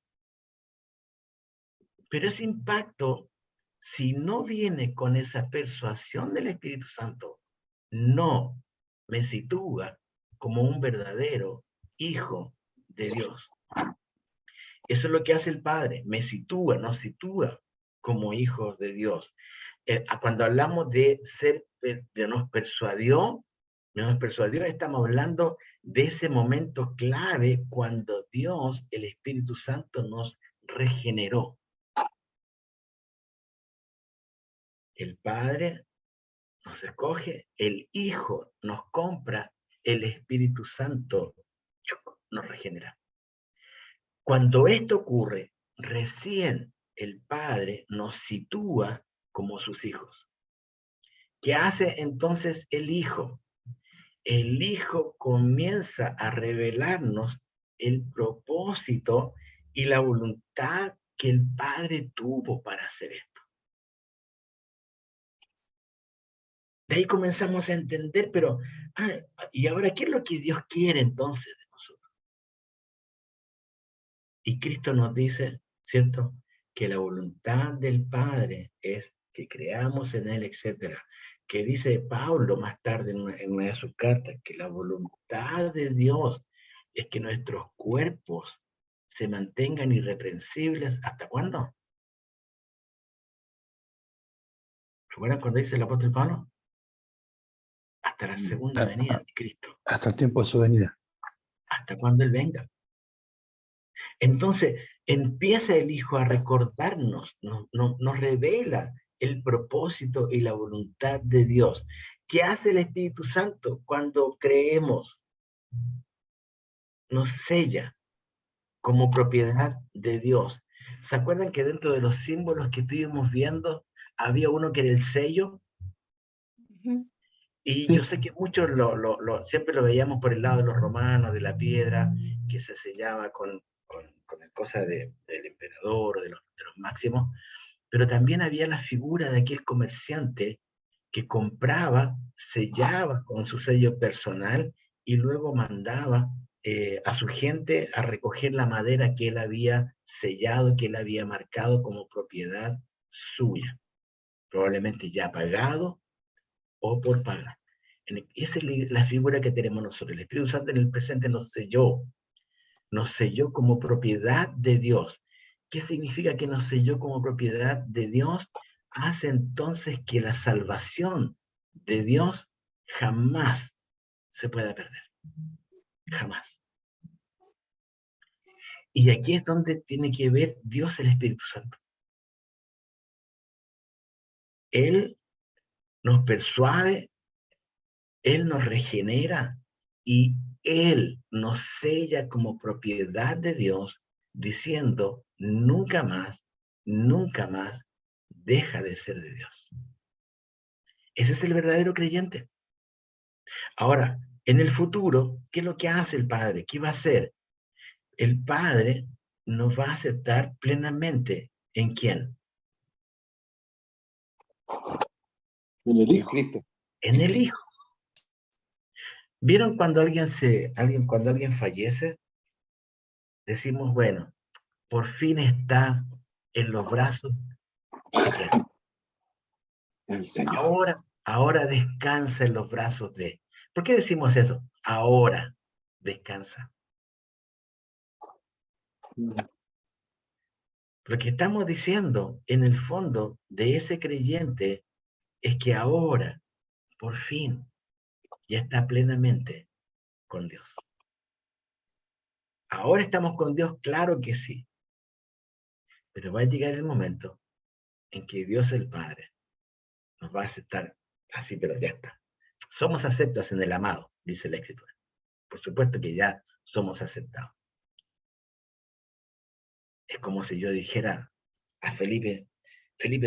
Pero ese impacto, si no viene con esa persuasión del Espíritu Santo, no me sitúa como un verdadero hijo de Dios. Eso es lo que hace el Padre, nos sitúa como hijos de Dios. Cuando hablamos de nos persuadió, estamos hablando de ese momento clave cuando Dios, el Espíritu Santo, nos regeneró. El Padre nos escoge, el Hijo nos compra, el Espíritu Santo nos regenera. Cuando esto ocurre, recién el Padre nos sitúa como sus hijos. ¿Qué hace entonces el Hijo? El Hijo comienza a revelarnos el propósito y la voluntad que el Padre tuvo para hacer esto. De ahí comenzamos a entender, pero, ¿y ahora qué es lo que Dios quiere entonces de nosotros? Y Cristo nos dice, ¿cierto?, que la voluntad del Padre es que creamos en Él, etc. Que dice Pablo más tarde en una de sus cartas, que la voluntad de Dios es que nuestros cuerpos se mantengan irreprensibles. ¿Hasta cuándo? ¿Recuerdan cuando dice el apóstol Pablo? Hasta la segunda venida de Cristo. Hasta el tiempo de su venida. Hasta cuando Él venga. Entonces, empieza el Hijo a recordarnos, nos revela el propósito y la voluntad de Dios. ¿Qué hace el Espíritu Santo cuando creemos? Nos sella como propiedad de Dios. ¿Se acuerdan que dentro de los símbolos que estuvimos viendo, había uno que era el sello? Y yo sé que muchos siempre lo veíamos por el lado de los romanos, de la piedra, que se sellaba con la cosa del emperador, de los máximos, pero también había la figura de aquel comerciante que compraba, sellaba con su sello personal y luego mandaba a su gente a recoger la madera que él había sellado, que él había marcado como propiedad suya, probablemente ya pagado o por pagar. Esa es la figura que tenemos nosotros. El Espíritu Santo en el presente nos selló como propiedad de Dios. ¿Qué significa que nos selló como propiedad de Dios? Hace entonces que la salvación de Dios jamás se pueda perder. Jamás. Y aquí es donde tiene que ver Dios el Espíritu Santo. Él nos persuade, Él nos regenera y Él nos sella como propiedad de Dios, diciendo, nunca más deja de ser de Dios. Ese es el verdadero creyente. Ahora, en el futuro, ¿qué es lo que hace el Padre? ¿Qué va a hacer? El Padre nos va a aceptar plenamente. ¿En quién? En el Hijo. En el Hijo. ¿Vieron cuando alguien fallece? Decimos, bueno, por fin está en los brazos de quién. El Señor. Ahora descansa en los brazos de. ¿Por qué decimos eso? Ahora descansa. Lo que estamos diciendo en el fondo de ese creyente es que ahora, por fin, ya está plenamente con Dios. Ahora estamos con Dios, claro que sí. Pero va a llegar el momento en que Dios el Padre nos va a aceptar así, pero ya está. Somos aceptos en el amado, dice la Escritura. Por supuesto que ya somos aceptados. Es como si yo dijera a Felipe,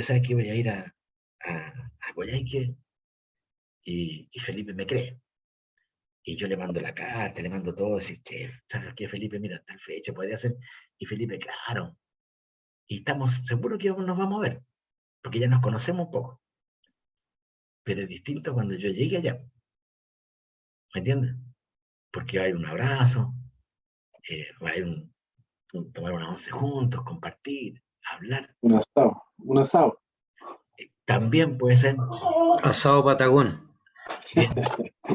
¿sabes qué? Voy a ir a Coyhaique, y Felipe me cree. Y yo le mando la carta, le mando todo, decir, che, ¿sabes qué, Felipe? Mira, tal fecha podría ser. Y Felipe, claro. Y estamos seguros que nos vamos a ver, porque ya nos conocemos un poco. Pero es distinto cuando yo llegue allá. ¿Me entiendes? Porque va a haber un abrazo, va a haber tomar una once juntos, compartir, hablar. Un asado. También puede ser. Asado patagón. Bien,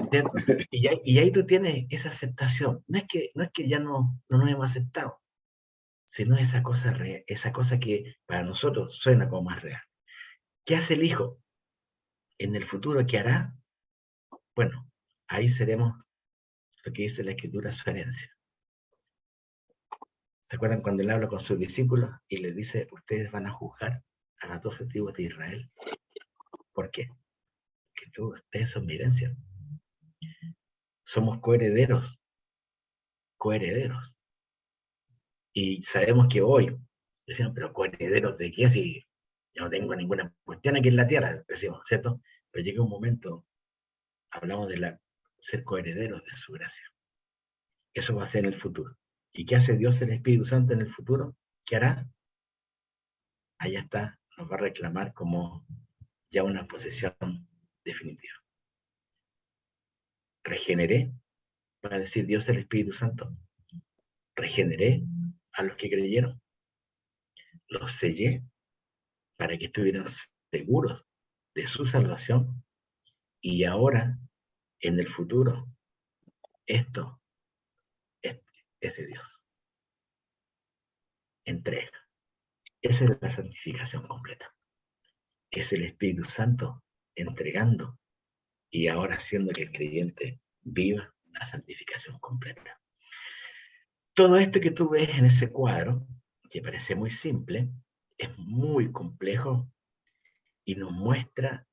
¿cierto? Y ahí tú tienes esa aceptación. No es que ya no nos hemos aceptado, sino esa cosa que para nosotros suena como más real. ¿Qué hace el Hijo? En el futuro, ¿qué hará? Bueno, ahí seremos lo que dice la Escritura, su herencia. ¿Se acuerdan cuando él habla con sus discípulos y les dice, ustedes van a juzgar a las 12 tribus de Israel? ¿Por qué? Porque ustedes son mi herencia. Somos coherederos. Y sabemos que hoy, decimos, pero coherederos de qué, si yo no tengo ninguna cuestión aquí en la tierra, decimos, ¿cierto? Pero llega un momento, hablamos de ser coherederos de su gracia. Eso va a ser en el futuro. ¿Y qué hace Dios el Espíritu Santo en el futuro? ¿Qué hará? Allá está, nos va a reclamar como ya una posesión definitiva. Regeneré, va a decir Dios el Espíritu Santo. Regeneré a los que creyeron, los sellé para que estuvieran seguros de su salvación, y ahora, en el futuro, esto es de Dios. Entrega. Esa es la santificación completa. Es el Espíritu Santo entregando y ahora haciendo que el creyente viva la santificación completa. Todo esto que tú ves en ese cuadro, que parece muy simple, es muy complejo y nos muestra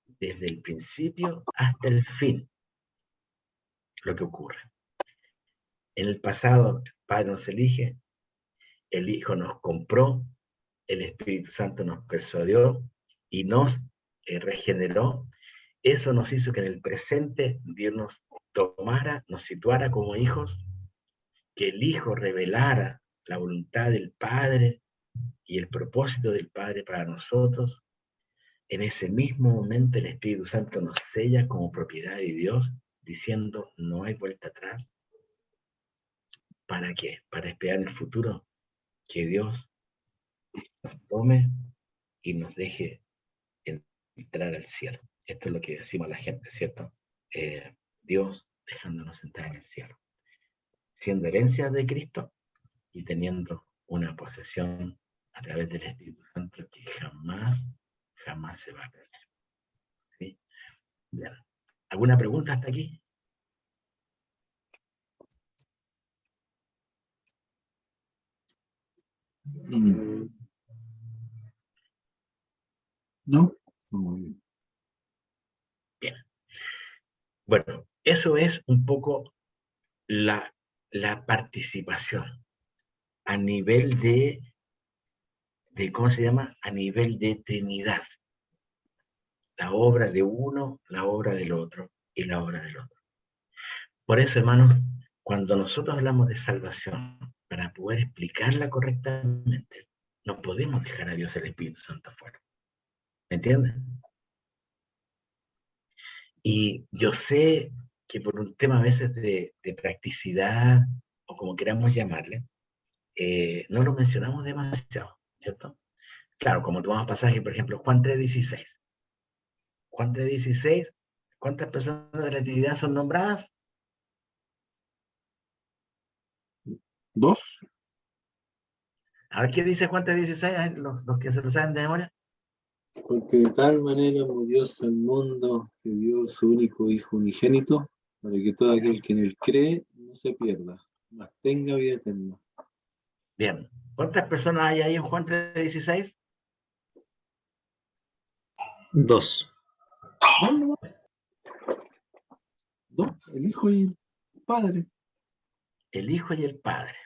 desde el principio hasta el fin lo que ocurre. En el pasado, el Padre nos elige, el Hijo nos compró, el Espíritu Santo nos persuadió y nos regeneró. Eso nos hizo que en el presente Dios nos tomara, nos situara como hijos, que el Hijo revelara la voluntad del Padre y el propósito del Padre para nosotros. En ese mismo momento el Espíritu Santo nos sella como propiedad de Dios, diciendo no hay vuelta atrás. ¿Para qué? Para esperar en el futuro que Dios nos tome y nos deje entrar al cielo. Esto es lo que decimos a la gente, ¿cierto? Dios dejándonos entrar en el cielo, siendo herencia de Cristo y teniendo una posesión a través del Espíritu Santo que jamás se va a perder. ¿Sí? Bien. ¿Alguna pregunta hasta aquí? ¿No? Muy bien. Bien. Bueno, eso es un poco la participación a nivel de, ¿cómo se llama? A nivel de Trinidad. La obra de uno, la obra del otro y la obra del otro. Por eso, hermanos, cuando nosotros hablamos de salvación, para poder explicarla correctamente, no podemos dejar a Dios el Espíritu Santo fuera. ¿Me entienden? Y yo sé que por un tema a veces de practicidad, o como queramos llamarle, no lo mencionamos demasiado, ¿cierto? Claro, como tomamos pasaje, por ejemplo, Juan 3:16. Juan 3:16, ¿cuántas personas de la Trinidad son nombradas? 2. A ver, ¿qué dice Juan 3:16? Los que se lo saben de memoria. Porque de tal manera amó Dios al mundo que dio su único Hijo unigénito, para que todo aquel que en él cree no se pierda, mas tenga vida eterna. Bien. ¿Cuántas personas hay ahí en Juan 3:16? 2. ¿No? 2, el Hijo y el Padre. El Hijo y el Padre.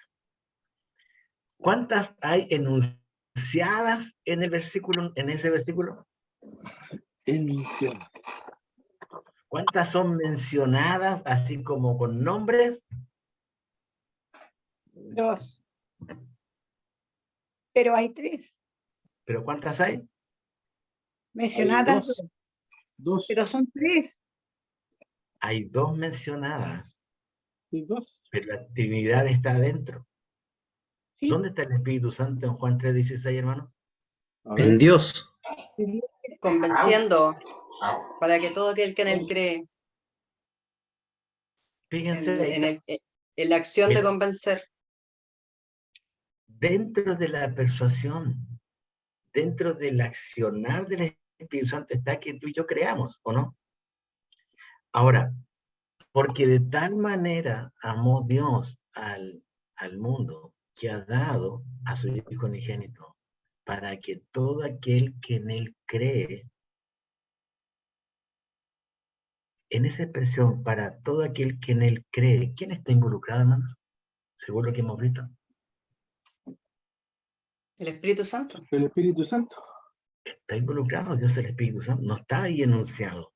¿Cuántas hay enunciadas en el versículo, en ese versículo? Enunciado. ¿Cuántas son mencionadas así como con nombres? 2. Pero hay 3 ¿Pero cuántas hay? mencionadas, 2. pero son 3. Hay 2 mencionadas, Sí, 2. pero la Trinidad está adentro. ¿Sí? ¿Dónde está el Espíritu Santo en Juan 3:16, hermano? En Dios. Convenciendo para que todo aquel que en él cree, Fíjense, ahí está. en la acción de Mira. convencer. Dentro de la persuasión, dentro del accionar del Espíritu Santo está que tú y yo creamos, ¿o no? Ahora, porque de tal manera amó Dios al mundo que ha dado a su Hijo unigénito, para que todo aquel que en él cree, en esa expresión, para todo aquel que en él cree, ¿quién está involucrado, hermanos? Según lo que hemos visto. El Espíritu Santo. El Espíritu Santo. Está involucrado Dios el Espíritu Santo, no está ahí enunciado,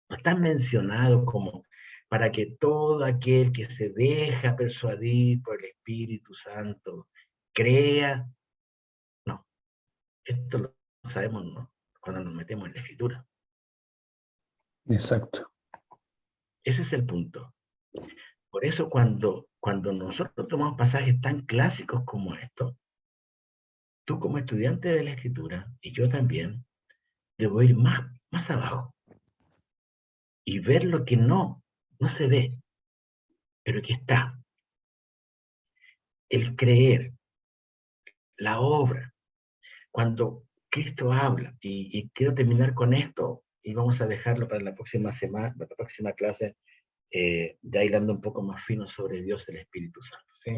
no está mencionado como para que todo aquel que se deja persuadir por el Espíritu Santo crea. No, esto lo sabemos, ¿no?, cuando nos metemos en la Escritura. Exacto. Ese es el punto. Por eso cuando nosotros tomamos pasajes tan clásicos como estos, tú como estudiante de la Escritura, y yo también, debo ir más abajo y ver lo que no se ve, pero que está. El creer, la obra. Cuando Cristo habla, y quiero terminar con esto, y vamos a dejarlo para la próxima semana, para la próxima clase, ya hilando un poco más fino sobre Dios, el Espíritu Santo, ¿sí?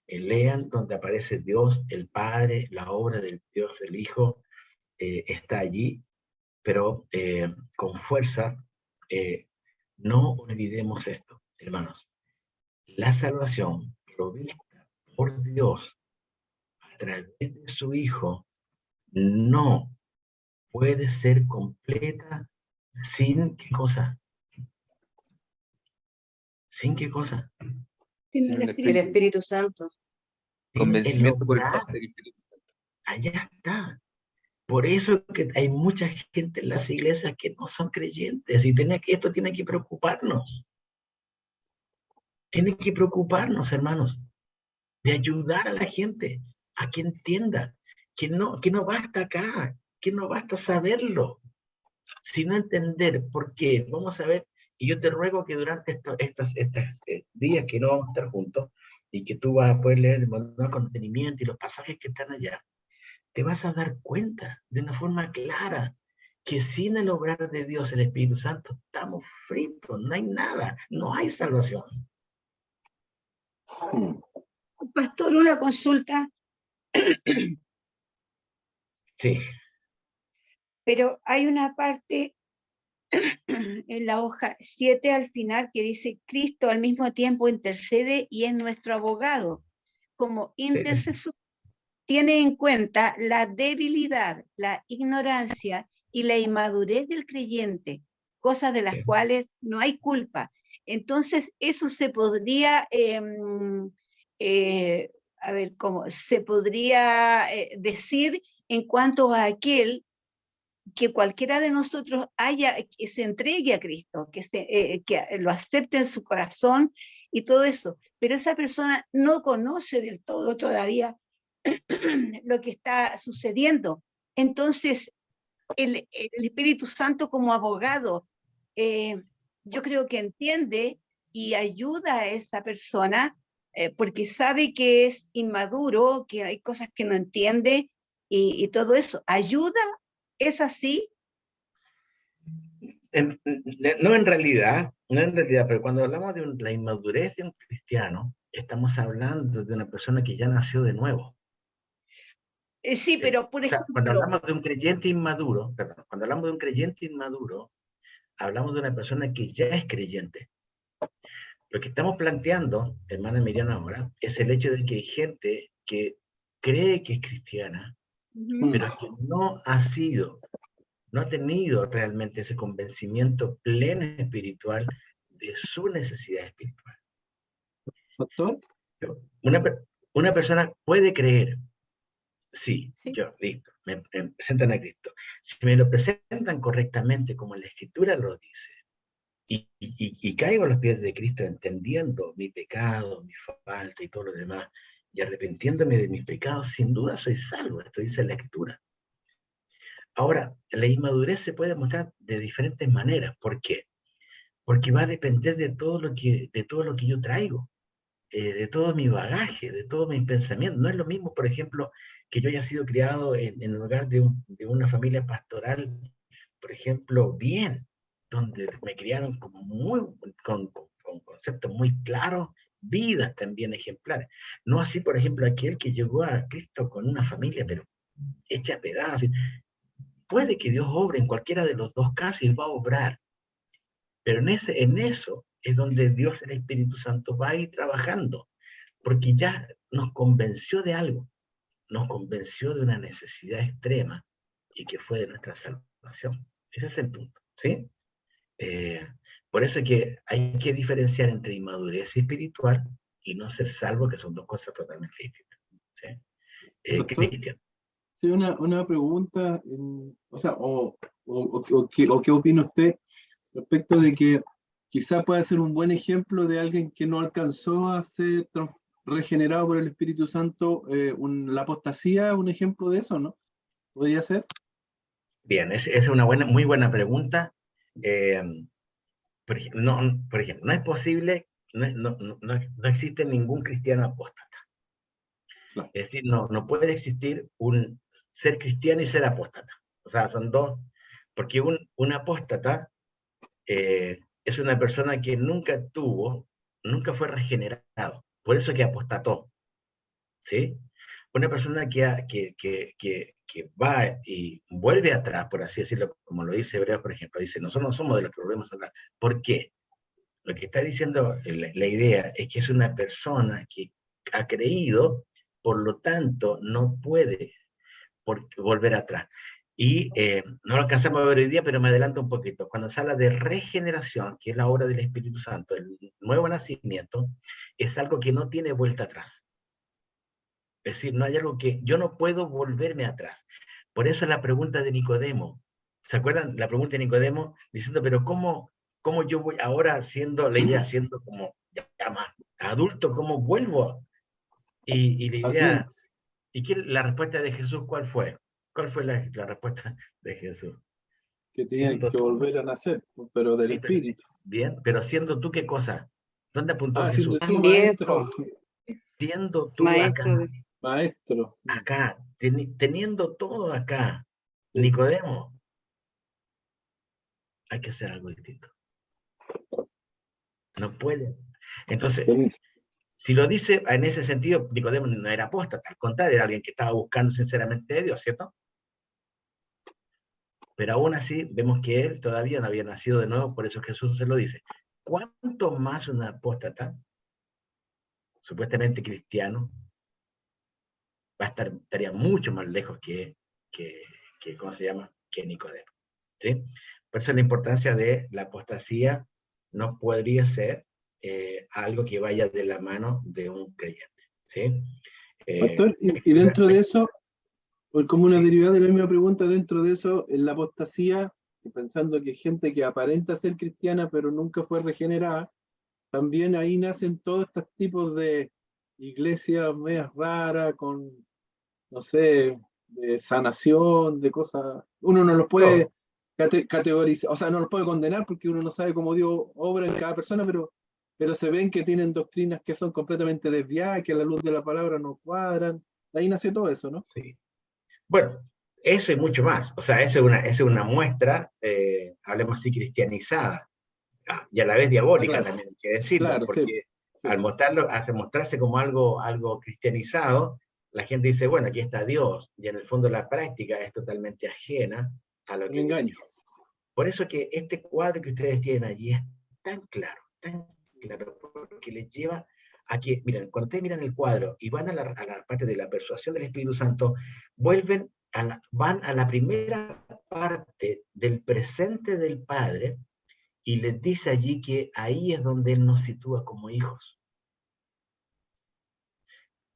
Lean donde aparece Dios, el Padre, la obra del Dios, el Hijo, está allí, pero con fuerza, no olvidemos esto, hermanos. La salvación provista por Dios a través de su Hijo no puede ser completa sin ¿qué cosa? ¿Sin qué cosa? Sin el Espíritu Santo. Sin el Convencimiento por lograr. parte del Espíritu Santo. Allá está. Por eso que hay mucha gente en las iglesias que no son creyentes, y esto tiene que preocuparnos. Tiene que preocuparnos, hermanos, de ayudar a la gente a que entienda que no basta acá, que no basta saberlo, sino entender por qué. Vamos a ver, y yo te ruego que durante estos días que no vamos a estar juntos, y que tú vas a poder leer el manual con detenimiento y los pasajes que están allá, te vas a dar cuenta de una forma clara que sin el obrar de Dios, el Espíritu Santo, estamos fritos, no hay nada, no hay salvación. Pastor, una consulta. Sí. Pero hay una parte en la hoja 7 al final que dice: Cristo al mismo tiempo intercede y es nuestro abogado. Como intercesor, tiene en cuenta la debilidad, la ignorancia y la inmadurez del creyente, cosas de las cuales no hay culpa. Entonces, eso se podría, a ver, ¿cómo se podría decir en cuanto a aquel que cualquiera de nosotros que se entregue a Cristo, que lo acepte en su corazón y todo eso, pero esa persona no conoce del todo todavía lo que está sucediendo? Entonces, el Espíritu Santo como abogado, yo creo que entiende y ayuda a esa persona, porque sabe que es inmaduro, que hay cosas que no entiende y todo eso. ¿Ayuda? ¿Es así? No en realidad, pero cuando hablamos de la inmadurez de un cristiano, estamos hablando de una persona que ya nació de nuevo. Sí, pero por ejemplo... Cuando hablamos de un creyente inmaduro, hablamos de una persona que ya es creyente. Lo que estamos planteando, hermana Miriam, ahora, es el hecho de que hay gente que cree que es cristiana, pero que no ha tenido realmente ese convencimiento pleno espiritual de su necesidad espiritual. ¿Doctor? Una persona puede creer, sí, yo, listo, me presentan a Cristo. Si me lo presentan correctamente, como la Escritura lo dice, y caigo a los pies de Cristo entendiendo mi pecado, mi falta y todo lo demás, y arrepintiéndome de mis pecados, sin duda soy salvo. Esto dice la Escritura. Ahora, la inmadurez se puede mostrar de diferentes maneras. ¿Por qué? Porque va a depender de todo lo que yo traigo, de todo mi bagaje, de todos mis pensamientos. No es lo mismo, por ejemplo, que yo haya sido criado en el hogar de una familia pastoral, por ejemplo, bien, donde me criaron como con conceptos muy claros, vidas también ejemplares. No así, por ejemplo, aquel que llegó a Cristo con una familia, pero hecha a pedazos. Puede que Dios obre en cualquiera de los dos casos y va a obrar, pero en eso es donde Dios, el Espíritu Santo, va a ir trabajando, porque ya nos convenció de algo, nos convenció de una necesidad extrema y que fue de nuestra salvación. Ese es el punto, ¿sí? Por eso es que hay que diferenciar entre inmadurez espiritual y no ser salvo, que son dos cosas totalmente distintas, ¿sí? Cristian. Sí, una pregunta, o sea, qué opina usted respecto de que quizá pueda ser un buen ejemplo de alguien que no alcanzó a ser regenerado por el Espíritu Santo, la apostasía, un ejemplo de eso, ¿no? ¿Podría ser? Bien, es una muy buena pregunta. Por ejemplo, no es posible, no existe ningún cristiano apóstata. Claro. Es decir, no puede existir un ser cristiano y ser apóstata. O sea, son dos, porque un apóstata es una persona que nunca fue regenerado. Por eso que apostató. ¿Sí? Una persona que va y vuelve atrás, por así decirlo, como lo dice Hebreos, por ejemplo, dice, nosotros no somos de los que volvemos atrás. ¿Por qué? Lo que está diciendo la idea es que es una persona que ha creído, por lo tanto, no puede volver atrás. Y no lo alcanzamos a ver hoy día, pero me adelanto un poquito. Cuando se habla de regeneración, que es la obra del Espíritu Santo, el nuevo nacimiento, es algo que no tiene vuelta atrás. Es decir, no hay algo que yo no puedo volverme atrás. Por eso la pregunta de Nicodemo. ¿Se acuerdan? La pregunta de Nicodemo diciendo, pero ¿cómo yo voy ahora siendo como ya más adulto, cómo vuelvo? Y la idea, la respuesta de Jesús, ¿cuál fue? ¿Cuál fue la respuesta de Jesús? Que tenían que volver a nacer, pero del Espíritu. Bien, pero siendo tú, ¿qué cosa? ¿Dónde apuntó Jesús? Maestro. Siendo tú Maestro. acá. Maestro. Acá, teniendo todo acá, Nicodemo, hay que hacer algo distinto. No puede. Entonces, si lo dice en ese sentido, Nicodemo no era apóstata, al contrario, era alguien que estaba buscando sinceramente de Dios, ¿cierto? Pero aún así, vemos que él todavía no había nacido de nuevo, por eso Jesús se lo dice. ¿Cuánto más un apóstata, supuestamente cristiano, estaría mucho más lejos que ¿cómo se llama? Que Nicodemo, ¿sí? Por eso la importancia de la apostasía no podría ser algo que vaya de la mano de un creyente, ¿sí? Pastor, y dentro de eso, como una derivada de la misma pregunta, dentro de eso, en la apostasía, pensando que gente que aparenta ser cristiana pero nunca fue regenerada, también ahí nacen todos estos tipos de iglesias medias raras, con, no sé, de sanación, de cosas. Uno no los puede categorizar, o sea, no los puede condenar porque uno no sabe cómo Dios obra en cada persona, pero se ven que tienen doctrinas que son completamente desviadas, que a la luz de la palabra no cuadran. De ahí nació todo eso, ¿no? Sí. Bueno, eso y mucho más. O sea, eso es una muestra, hablemos así, cristianizada, y a la vez diabólica también, hay que decirlo, porque al mostrarse como algo cristianizado, la gente dice, bueno, aquí está Dios, y en el fondo la práctica es totalmente ajena a lo que engaño. Por eso que este cuadro que ustedes tienen allí es tan claro, porque les lleva a que, miren, cuando ustedes miran el cuadro y van a la parte de la persuasión del Espíritu Santo, van a la primera parte del presente del Padre y les dice allí que ahí es donde Él nos sitúa como hijos.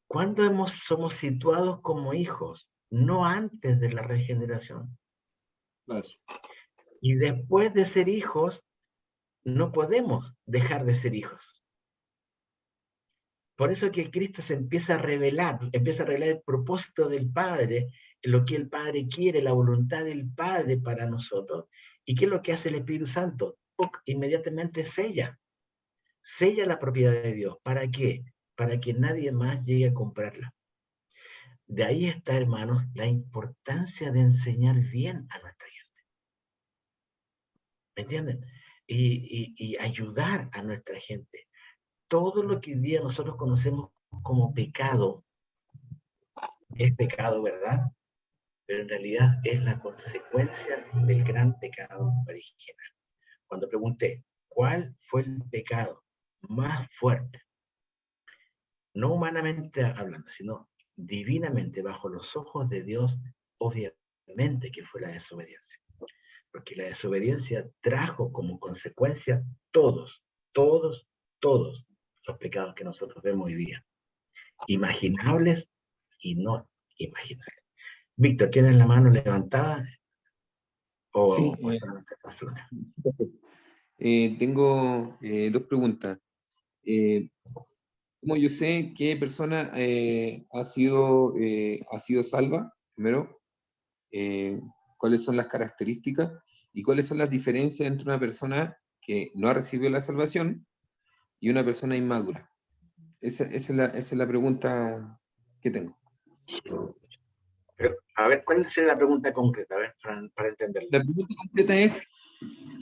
¿Cuándo somos situados como hijos? No antes de la regeneración. Claro. Y después de ser hijos, no podemos dejar de ser hijos. Por eso que Cristo se empieza a revelar el propósito del Padre, lo que el Padre quiere, la voluntad del Padre para nosotros. ¿Y qué es lo que hace el Espíritu Santo? Inmediatamente sella la propiedad de Dios. ¿Para qué? Para que nadie más llegue a comprarla. De ahí está, hermanos, la importancia de enseñar bien a nuestra gente. ¿Me entienden? Y ayudar a nuestra gente. Todo lo que hoy día nosotros conocemos como pecado, es pecado, ¿verdad? Pero en realidad es la consecuencia del gran pecado original. Cuando pregunté, ¿cuál fue el pecado más fuerte? No humanamente hablando, sino divinamente, bajo los ojos de Dios, obviamente que fue la desobediencia. Porque la desobediencia trajo como consecuencia todos los pecados que nosotros vemos hoy día. Imaginables y no imaginables. Víctor, ¿tienes la mano levantada? Sí, Tengo dos preguntas. ¿Cómo yo sé qué persona ha sido salva? Primero, ¿cuáles son las características y cuáles son las diferencias entre una persona que no ha recibido la salvación y una persona inmadura? Esa es la pregunta que tengo. Pero, a ver, ¿cuál sería la pregunta concreta? A ver, para entenderla. La pregunta concreta es,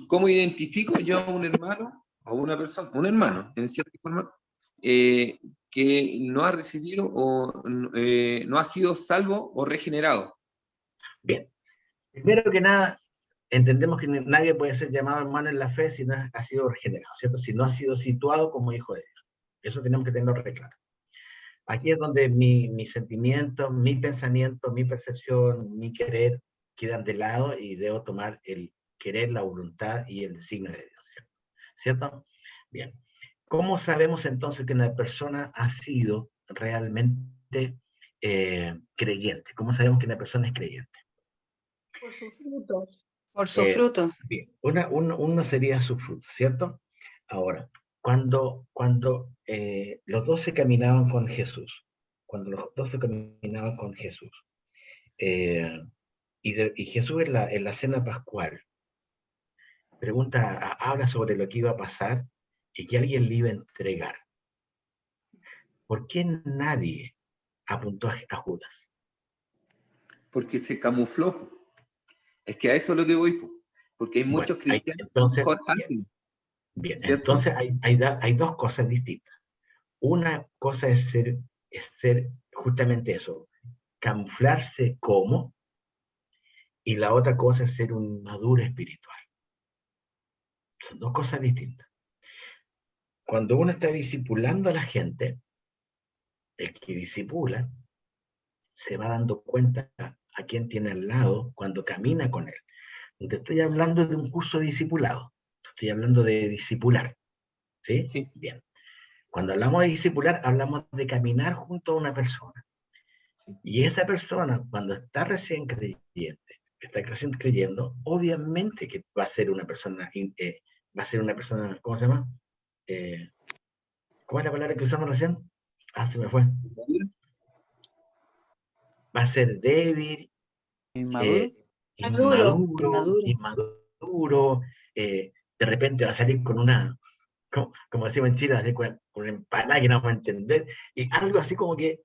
¿cómo identifico yo a un hermano o una persona, un hermano, en cierta forma, que no ha recibido o no ha sido salvo o regenerado? Bien, primero que nada, entendemos que nadie puede ser llamado hermano en la fe si no ha sido regenerado, ¿cierto? Si no ha sido situado como hijo de Dios. Eso tenemos que tenerlo re claro. Aquí es donde mi sentimiento, mi pensamiento, mi percepción, mi querer quedan de lado y debo tomar el querer, la voluntad y el designio de Dios, ¿cierto? Bien. ¿Cómo sabemos entonces que una persona ha sido realmente creyente? ¿Cómo sabemos que una persona es creyente? Por sus frutos. Por su fruto. Bien, uno sería su fruto, ¿cierto? Ahora, cuando los 12 caminaban con Jesús, y Jesús en la cena pascual habla sobre lo que iba a pasar y que alguien le iba a entregar. ¿Por qué nadie apuntó a Judas? Porque se camufló. Es que a eso es lo que voy, porque hay muchos cristianos entonces, que mejor hacen. Bien, ¿cierto? entonces hay dos cosas distintas. Una cosa es ser justamente eso, camuflarse como, y la otra cosa es ser un maduro espiritual. Son dos cosas distintas. Cuando uno está discipulando a la gente, el que discipula se va dando cuenta a quién tiene al lado cuando camina con él. No te estoy hablando de un curso de discipulado, estoy hablando de discipular. ¿Sí? Sí. Bien. Cuando hablamos de discipular, hablamos de caminar junto a una persona. Sí. Y esa persona, cuando está recién creyente, está recién creyendo, obviamente que va a ser una persona, ¿cómo se llama? ¿Cómo es la palabra que usamos recién? Se me fue. Va a ser débil, ¿Inmaduro? inmaduro, de repente va a salir con una, como decimos en Chile, va a salir con una empanada que no vamos a entender, y algo así como que,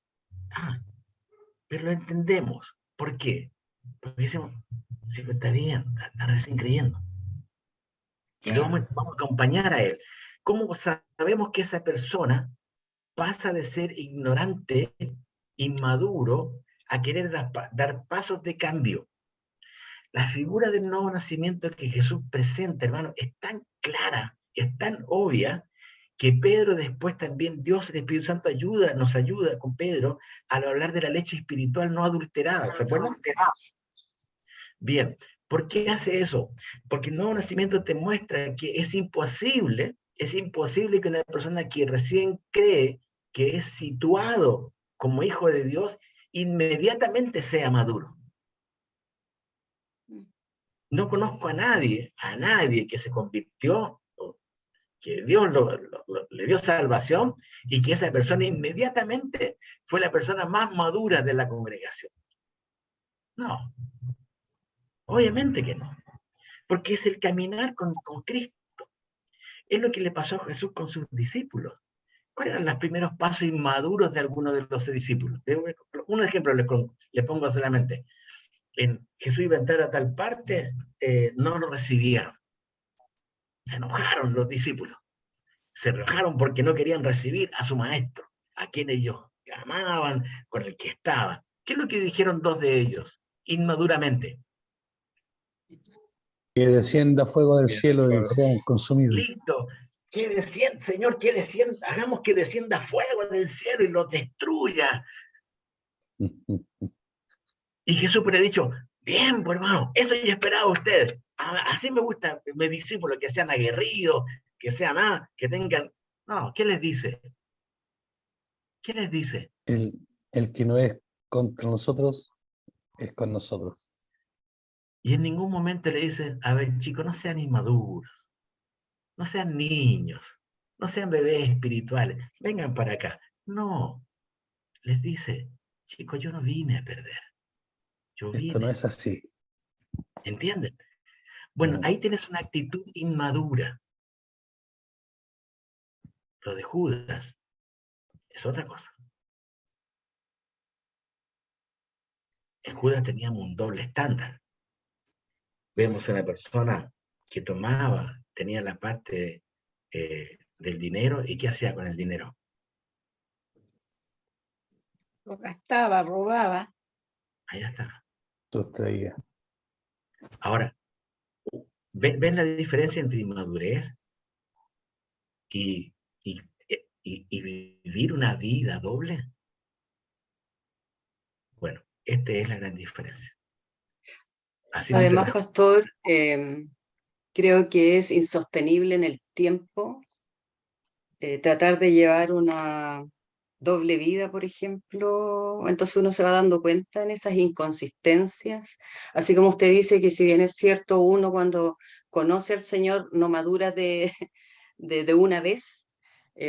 pero lo entendemos. ¿Por qué? Porque decimos, sí, pues está bien, está recién creyendo. Y luego vamos a acompañar a él. ¿Cómo sabemos que esa persona pasa de ser ignorante, inmaduro, a querer dar pasos de cambio? La figura del nuevo nacimiento que Jesús presenta, hermano, es tan clara, es tan obvia, que Pedro después también, Dios, el Espíritu Santo nos ayuda con Pedro al hablar de la leche espiritual no adulterada. ¿Se acuerdan? Bien, ¿por qué hace eso? Porque el nuevo nacimiento te muestra que es imposible que una persona que recién cree que es situado como hijo de Dios, inmediatamente sea maduro. No conozco a nadie que se convirtió, que Dios le dio salvación y que esa persona inmediatamente fue la persona más madura de la congregación. No, obviamente que no, porque es el caminar con Cristo. Es lo que le pasó a Jesús con sus discípulos. ¿Cuáles eran los primeros pasos inmaduros de algunos de los discípulos? Un ejemplo les pongo solamente. Jesús iba a entrar a tal parte, no lo recibieron. Se enojaron los discípulos. Se enojaron porque no querían recibir a su maestro, a quien ellos amaban, con el que estaba. ¿Qué es lo que dijeron dos de ellos, inmaduramente? Que descienda fuego del cielo y sean consumidos. Listo. Que descienda, Señor, que descienda, hagamos que descienda fuego del cielo y los destruya. Y Jesús le ha dicho, bien, pues hermano, eso ya esperaba usted. Así me gusta mis discípulos, que sean aguerridos, que sean que tengan. No, ¿qué les dice? ¿Qué les dice? El que no es contra nosotros, es con nosotros. Y en ningún momento le dice, a ver, chicos, no sean inmaduros. no sean niños, no sean bebés espirituales, vengan para acá. No, les dice, chicos, yo no vine a perder, yo Esto no vine, es así. ¿entienden? Bueno, ahí tienes una actitud inmadura. Lo de Judas es otra cosa. En Judas teníamos un doble estándar. Vemos a una persona que tomaba, tenía la parte del dinero, y ¿qué hacía con el dinero? Lo gastaba, robaba. Ahí está. Sustraía. Ahora, ¿ven la diferencia entre inmadurez y vivir una vida doble? Bueno, esta es la gran diferencia. Así Además, pastor, creo que es insostenible en el tiempo tratar de llevar una doble vida, por ejemplo. Entonces uno se va dando cuenta en esas inconsistencias. Así como usted dice que si bien es cierto, uno cuando conoce al Señor no madura de una vez,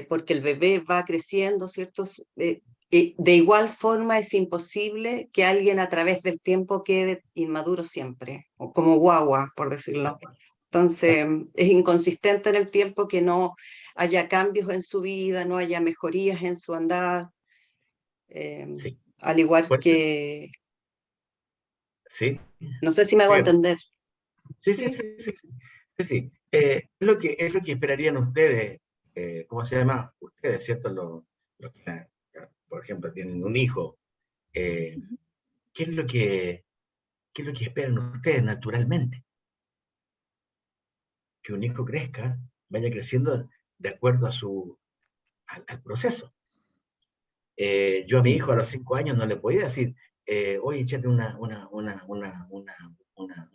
porque el bebé va creciendo, ¿cierto? De igual forma es imposible que alguien a través del tiempo quede inmaduro siempre, o como guagua, por decirlo. Entonces, es inconsistente en el tiempo que no haya cambios en su vida, no haya mejorías en su andar, sí. al igual Pues, que... sí. No sé si me hago entender. Sí. Sí. Es lo que esperarían ustedes, ¿cómo se llama? Ustedes, ¿cierto? Los que, por ejemplo, tienen un hijo. ¿Qué es lo que esperan ustedes naturalmente? Que un hijo crezca, vaya creciendo de acuerdo al proceso. Yo a mi hijo a los 5 años no le podía decir, oye, échate un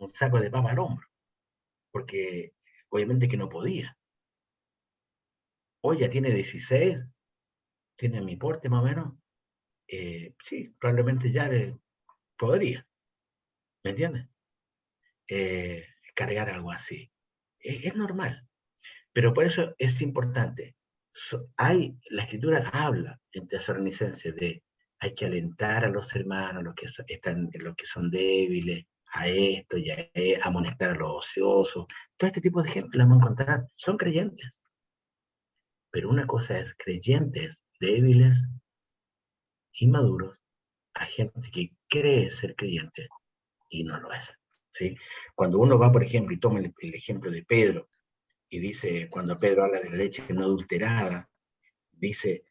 saco de papa al hombro, porque obviamente que no podía. Hoy ya tiene 16, tiene mi porte más o menos, sí, probablemente ya le podría, ¿me entiendes? Cargar algo así. Es normal, pero por eso es importante. La escritura habla en Tesalonicenses de hay que alentar a los hermanos, los que son débiles, a esto y amonestar a los ociosos. Todo este tipo de gente la vamos a encontrar, son creyentes. Pero una cosa es creyentes débiles, inmaduros, a gente que cree ser creyente y no lo es. ¿Sí? Cuando uno va, por ejemplo, y toma el ejemplo de Pedro, y dice, cuando Pedro habla de la leche no adulterada, dice,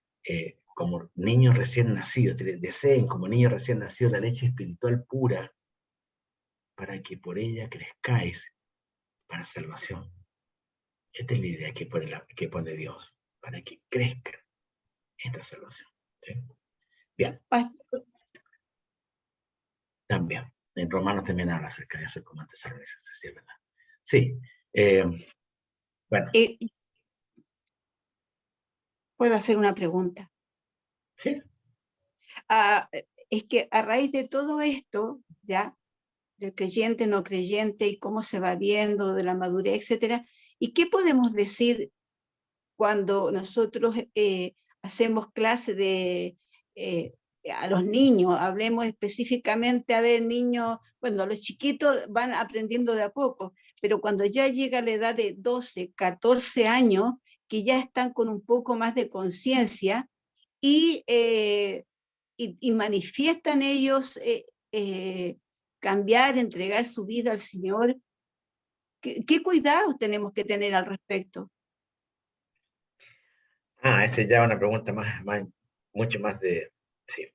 como niños recién nacidos, deseen como niños recién nacidos la leche espiritual pura, para que por ella crezcáis para salvación. Esta es la idea que pone Dios, para que crezcan esta salvación. ¿Sí? Bien. También. En Romanos también habla acerca de eso, como antes sabes, sí, es verdad. Sí. Bueno. ¿Puedo hacer una pregunta? Sí. Es que a raíz de todo esto, ya, del creyente, no creyente, y cómo se va viendo, de la madurez, etcétera, ¿y qué podemos decir cuando nosotros hacemos clase de a los niños? Hablemos específicamente, a ver, niños, bueno, los chiquitos van aprendiendo de a poco, pero cuando ya llega la edad de 12, 14 años, que ya están con un poco más de conciencia y manifiestan ellos cambiar, entregar su vida al Señor, ¿qué cuidados tenemos que tener al respecto? Esa ya es una pregunta mucho más de... Sí.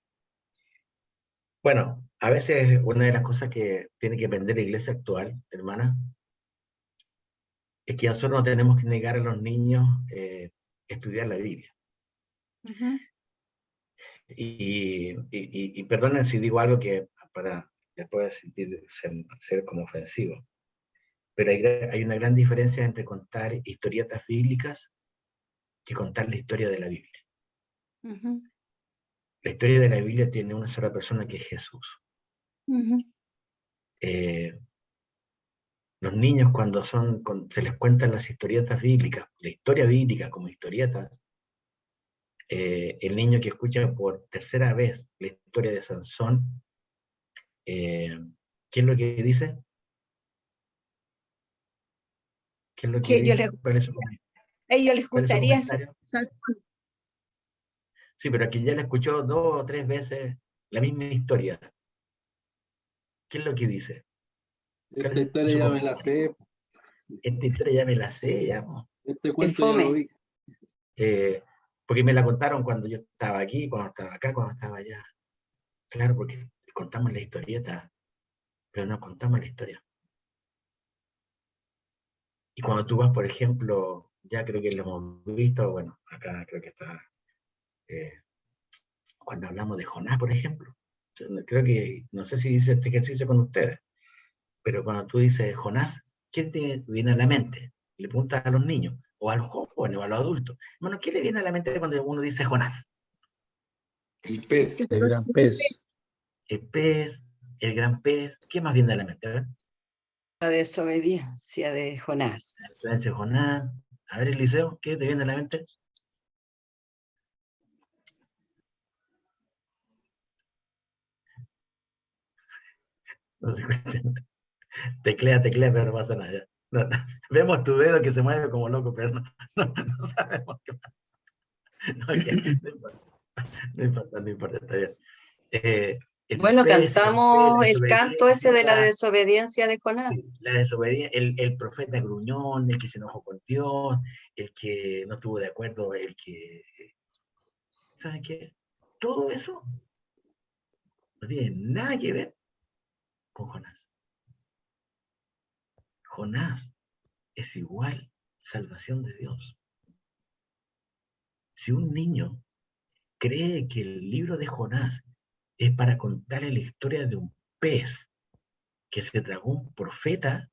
Bueno, a veces una de las cosas que tiene que aprender la iglesia actual, hermana, es que nosotros no tenemos que negar a los niños estudiar la Biblia. Y perdonen si digo algo que les pueda ser como ofensivo, pero hay una gran diferencia entre contar historietas bíblicas que contar la historia de la Biblia. La historia de la Biblia tiene una sola persona, que es Jesús. Los niños cuando se les cuentan las historietas bíblicas, la historia bíblica como historietas, el niño que escucha por tercera vez la historia de Sansón, ¿qué es lo que dice? ¿Qué es lo que Que dice? ¿Cuál es su a ellos les ¿Cuál es su gustaría comentario? Sansón. Sí, pero aquí ya le escuchó 2 o 3 veces la misma historia. ¿Qué es lo que dice? Esta historia ya me la sé. Esta historia ya me la sé, ya. Este cuento ya lo vi. Porque me la contaron cuando yo estaba aquí, cuando estaba acá, cuando estaba allá. Claro, porque contamos la historieta, pero no contamos la historia. Y cuando tú vas, por ejemplo, ya creo que lo hemos visto, bueno, acá creo que está, cuando hablamos de Jonás, por ejemplo, creo que, no sé si dice este ejercicio con ustedes, pero cuando tú dices Jonás, ¿qué te viene a la mente? Le preguntas a los niños, o a los jóvenes, o a los adultos. Bueno, ¿qué le viene a la mente cuando uno dice Jonás? El pez. El gran pez. El pez, el gran pez, ¿qué más viene a la mente? A ver, La desobediencia de Jonás. la desobediencia de Jonás. A ver, Eliseo, ¿qué te viene a la mente? No se escucha. Teclea, pero no pasa nada. Ya. No, no. Vemos tu dedo que se mueve como loco, pero no sabemos qué pasa. No, no importa, está bien. Bueno, Pez, cantamos el canto ese de la desobediencia, desobediencia de Jonás. sí, la desobediencia, el profeta gruñón, el que se enojó con Dios, el que no estuvo de acuerdo, el que, ¿saben qué? Todo eso no tiene nada que ver con Jonás. Jonás es igual salvación de Dios. Si un niño cree que el libro de Jonás es para contarle la historia de un pez que se tragó un profeta,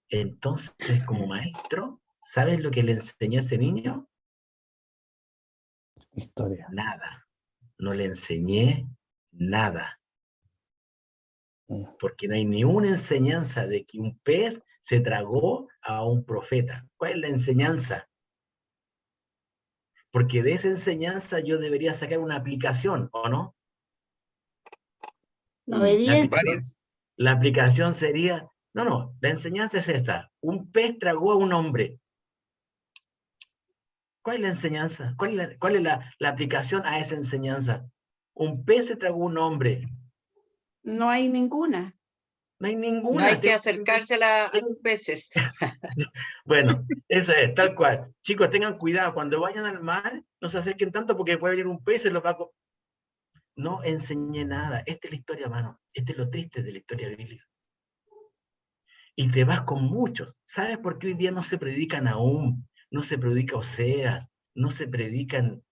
entonces como maestro, ¿sabes lo que le enseñé a ese niño? Historia. Nada. No le enseñé nada. Porque no hay ni una enseñanza de que un pez se tragó a un profeta. ¿Cuál es la enseñanza? Porque de esa enseñanza yo debería sacar una aplicación, ¿o no? La obediencia. La aplicación sería, no, la enseñanza es esta. Un pez tragó a un hombre. ¿Cuál es la enseñanza? ¿Cuál es la aplicación a esa enseñanza? Un pez se tragó a un hombre. No hay ninguna. No hay ninguna. No hay que acercarse a los peces. Bueno, eso es, tal cual. Chicos, tengan cuidado, cuando vayan al mar, no se acerquen tanto porque puede venir un pez y se los va a... No enseñé nada. Esta es la historia, mano. Este es lo triste de la historia bíblica. Y te vas con muchos. ¿Sabes por qué hoy día no se predican aún? No se predica Oseas, no se predican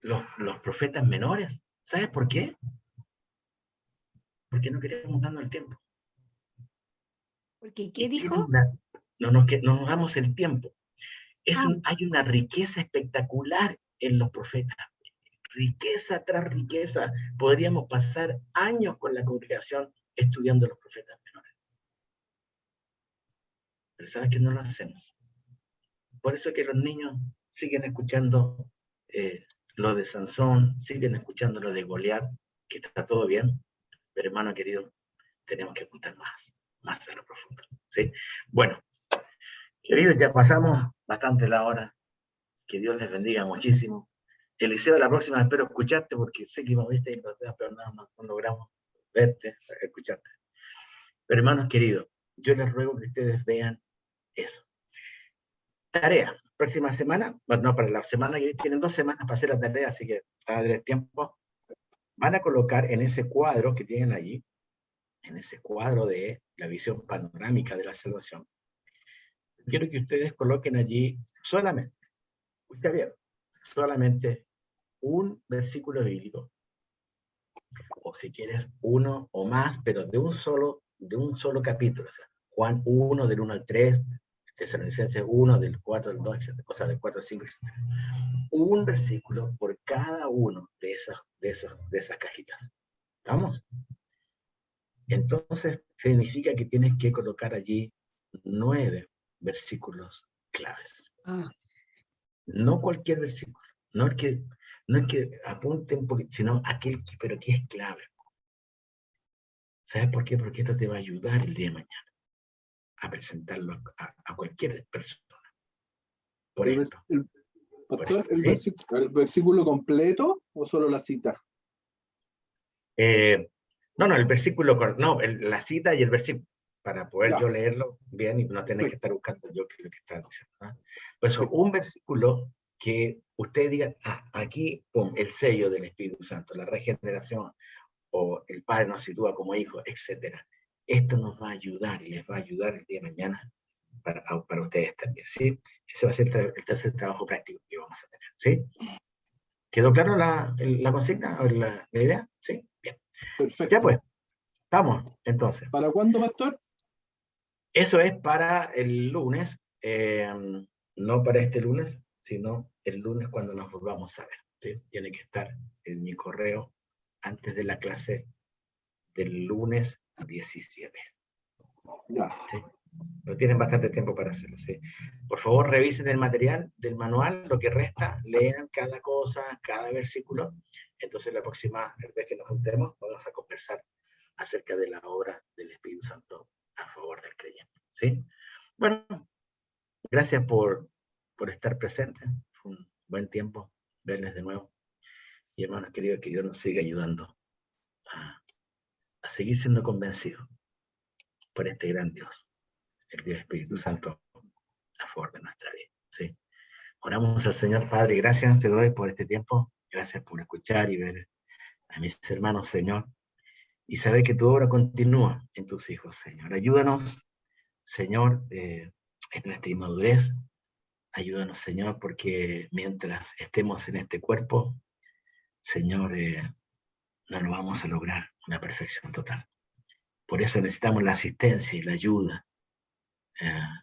los profetas menores. ¿Sabes por qué? Porque no queremos darnos el tiempo. Porque, ¿qué dijo? No nos damos el tiempo. Hay una riqueza espectacular en los profetas. Riqueza tras riqueza. Podríamos pasar años con la congregación estudiando los profetas menores. Pero ¿sabes que no lo hacemos? Por eso que los niños siguen escuchando lo de Sansón, siguen escuchando lo de Goliat, que está todo bien, pero hermano querido, tenemos que apuntar más a lo profundo. ¿Sí? Bueno, queridos, ya pasamos bastante la hora. Que Dios les bendiga muchísimo. Eliseo, la próxima espero escucharte, porque sé que me viste en los dedos, pero no logramos verte, escucharte. Pero hermanos queridos, yo les ruego que ustedes vean eso. Tarea, próxima semana, no, para la semana que tienen 2 semanas para hacer la tarea, así que para darles tiempo, van a colocar en ese cuadro que tienen allí, en ese cuadro de la visión panorámica de la salvación, quiero que ustedes coloquen allí solamente, escucha bien, solamente un versículo bíblico, o si quieres uno o más, pero de un solo capítulo, o sea, Juan 1, del 1 al 3, Tesalonicenses 1, del 4 al 2, etc., o sea, del 4 al 5, etc. Un versículo por cada uno de esas cajitas. ¿Estamos? Entonces, significa que tienes que colocar allí 9 versículos claves. Ah, No cualquier versículo, no es que apunte un poquito, sino aquel pero que es clave. ¿Sabes por qué? Porque esto te va a ayudar el día de mañana a presentarlo a cualquier persona. Por El, esto. pastor, ¿Sí? ¿el versículo completo o solo la cita? No, el versículo, no, la cita y el versículo, para poder Ya. yo leerlo bien y no tener Perfecto. que estar buscando yo qué es lo que está diciendo. ¿No? Pues un versículo que usted diga, aquí, pum, el sello del Espíritu Santo, la regeneración, o el Padre nos sitúa como hijos, etc. Esto nos va a ayudar y les va a ayudar el día de mañana para ustedes también, ¿sí? Ese va a ser el tercer trabajo práctico que vamos a tener, ¿sí? ¿Quedó claro la consigna o la idea? ¿Sí? Bien. Perfecto. Ya pues, estamos, entonces. ¿Para cuándo, pastor? Eso es para el lunes, no para este lunes, sino el lunes cuando nos volvamos a ver, ¿sí? Tiene que estar en mi correo antes de la clase del lunes 17. Ya. ¿Sí? Pero tienen bastante tiempo para hacerlo, ¿sí? Por favor, revisen el material del manual, lo que resta, lean cada cosa, cada versículo. Entonces la próxima vez que nos juntemos vamos a conversar acerca de la obra del Espíritu Santo a favor del creyente, ¿sí? Bueno, gracias por estar presentes. Fue un buen tiempo verles de nuevo. Y hermanos queridos, que Dios nos siga ayudando a seguir siendo convencidos por este gran Dios, el Dios Espíritu Santo, a favor de nuestra vida. ¿Sí? Oramos al Señor. Padre, gracias te doy por este tiempo. Gracias por escuchar y ver a mis hermanos, Señor. Y saber que tu obra continúa en tus hijos, Señor. Ayúdanos, Señor, en nuestra inmadurez. Ayúdanos, Señor, porque mientras estemos en este cuerpo, Señor, no lo vamos a lograr una perfección total. Por eso necesitamos la asistencia y la ayuda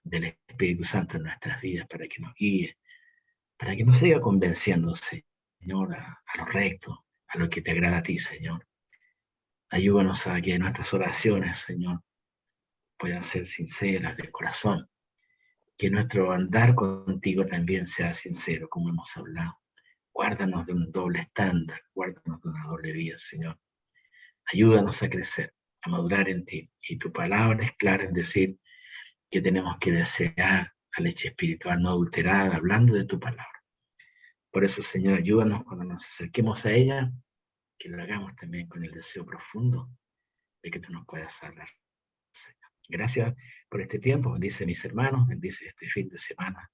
del Espíritu Santo en nuestras vidas para que nos guíe, para que nos siga convenciendo, Señor, a lo recto, a lo que te agrada a ti, Señor. Ayúdanos a que nuestras oraciones, Señor, puedan ser sinceras de corazón, que nuestro andar contigo también sea sincero, como hemos hablado. Guárdanos de un doble estándar, guárdanos de una doble vida, Señor. Ayúdanos a crecer, a madurar en ti. Y tu palabra es clara en decir que tenemos que desear la leche espiritual no adulterada, hablando de tu palabra. Por eso, Señor, ayúdanos cuando nos acerquemos a ella, que lo hagamos también con el deseo profundo de que tú nos puedas hablar, Señor. Gracias por este tiempo. Bendice a mis hermanos, bendice este fin de semana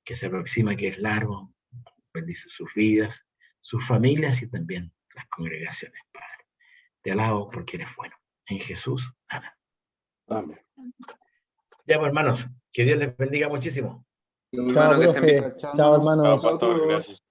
que se aproxima, que es largo. Bendice sus vidas, sus familias y también las congregaciones, Padre. Te alabo porque eres bueno. En Jesús, amén. Amén. Ya, pues, hermanos, que Dios les bendiga muchísimo. Chao, profe. Chao, hermanos. Chao a todos.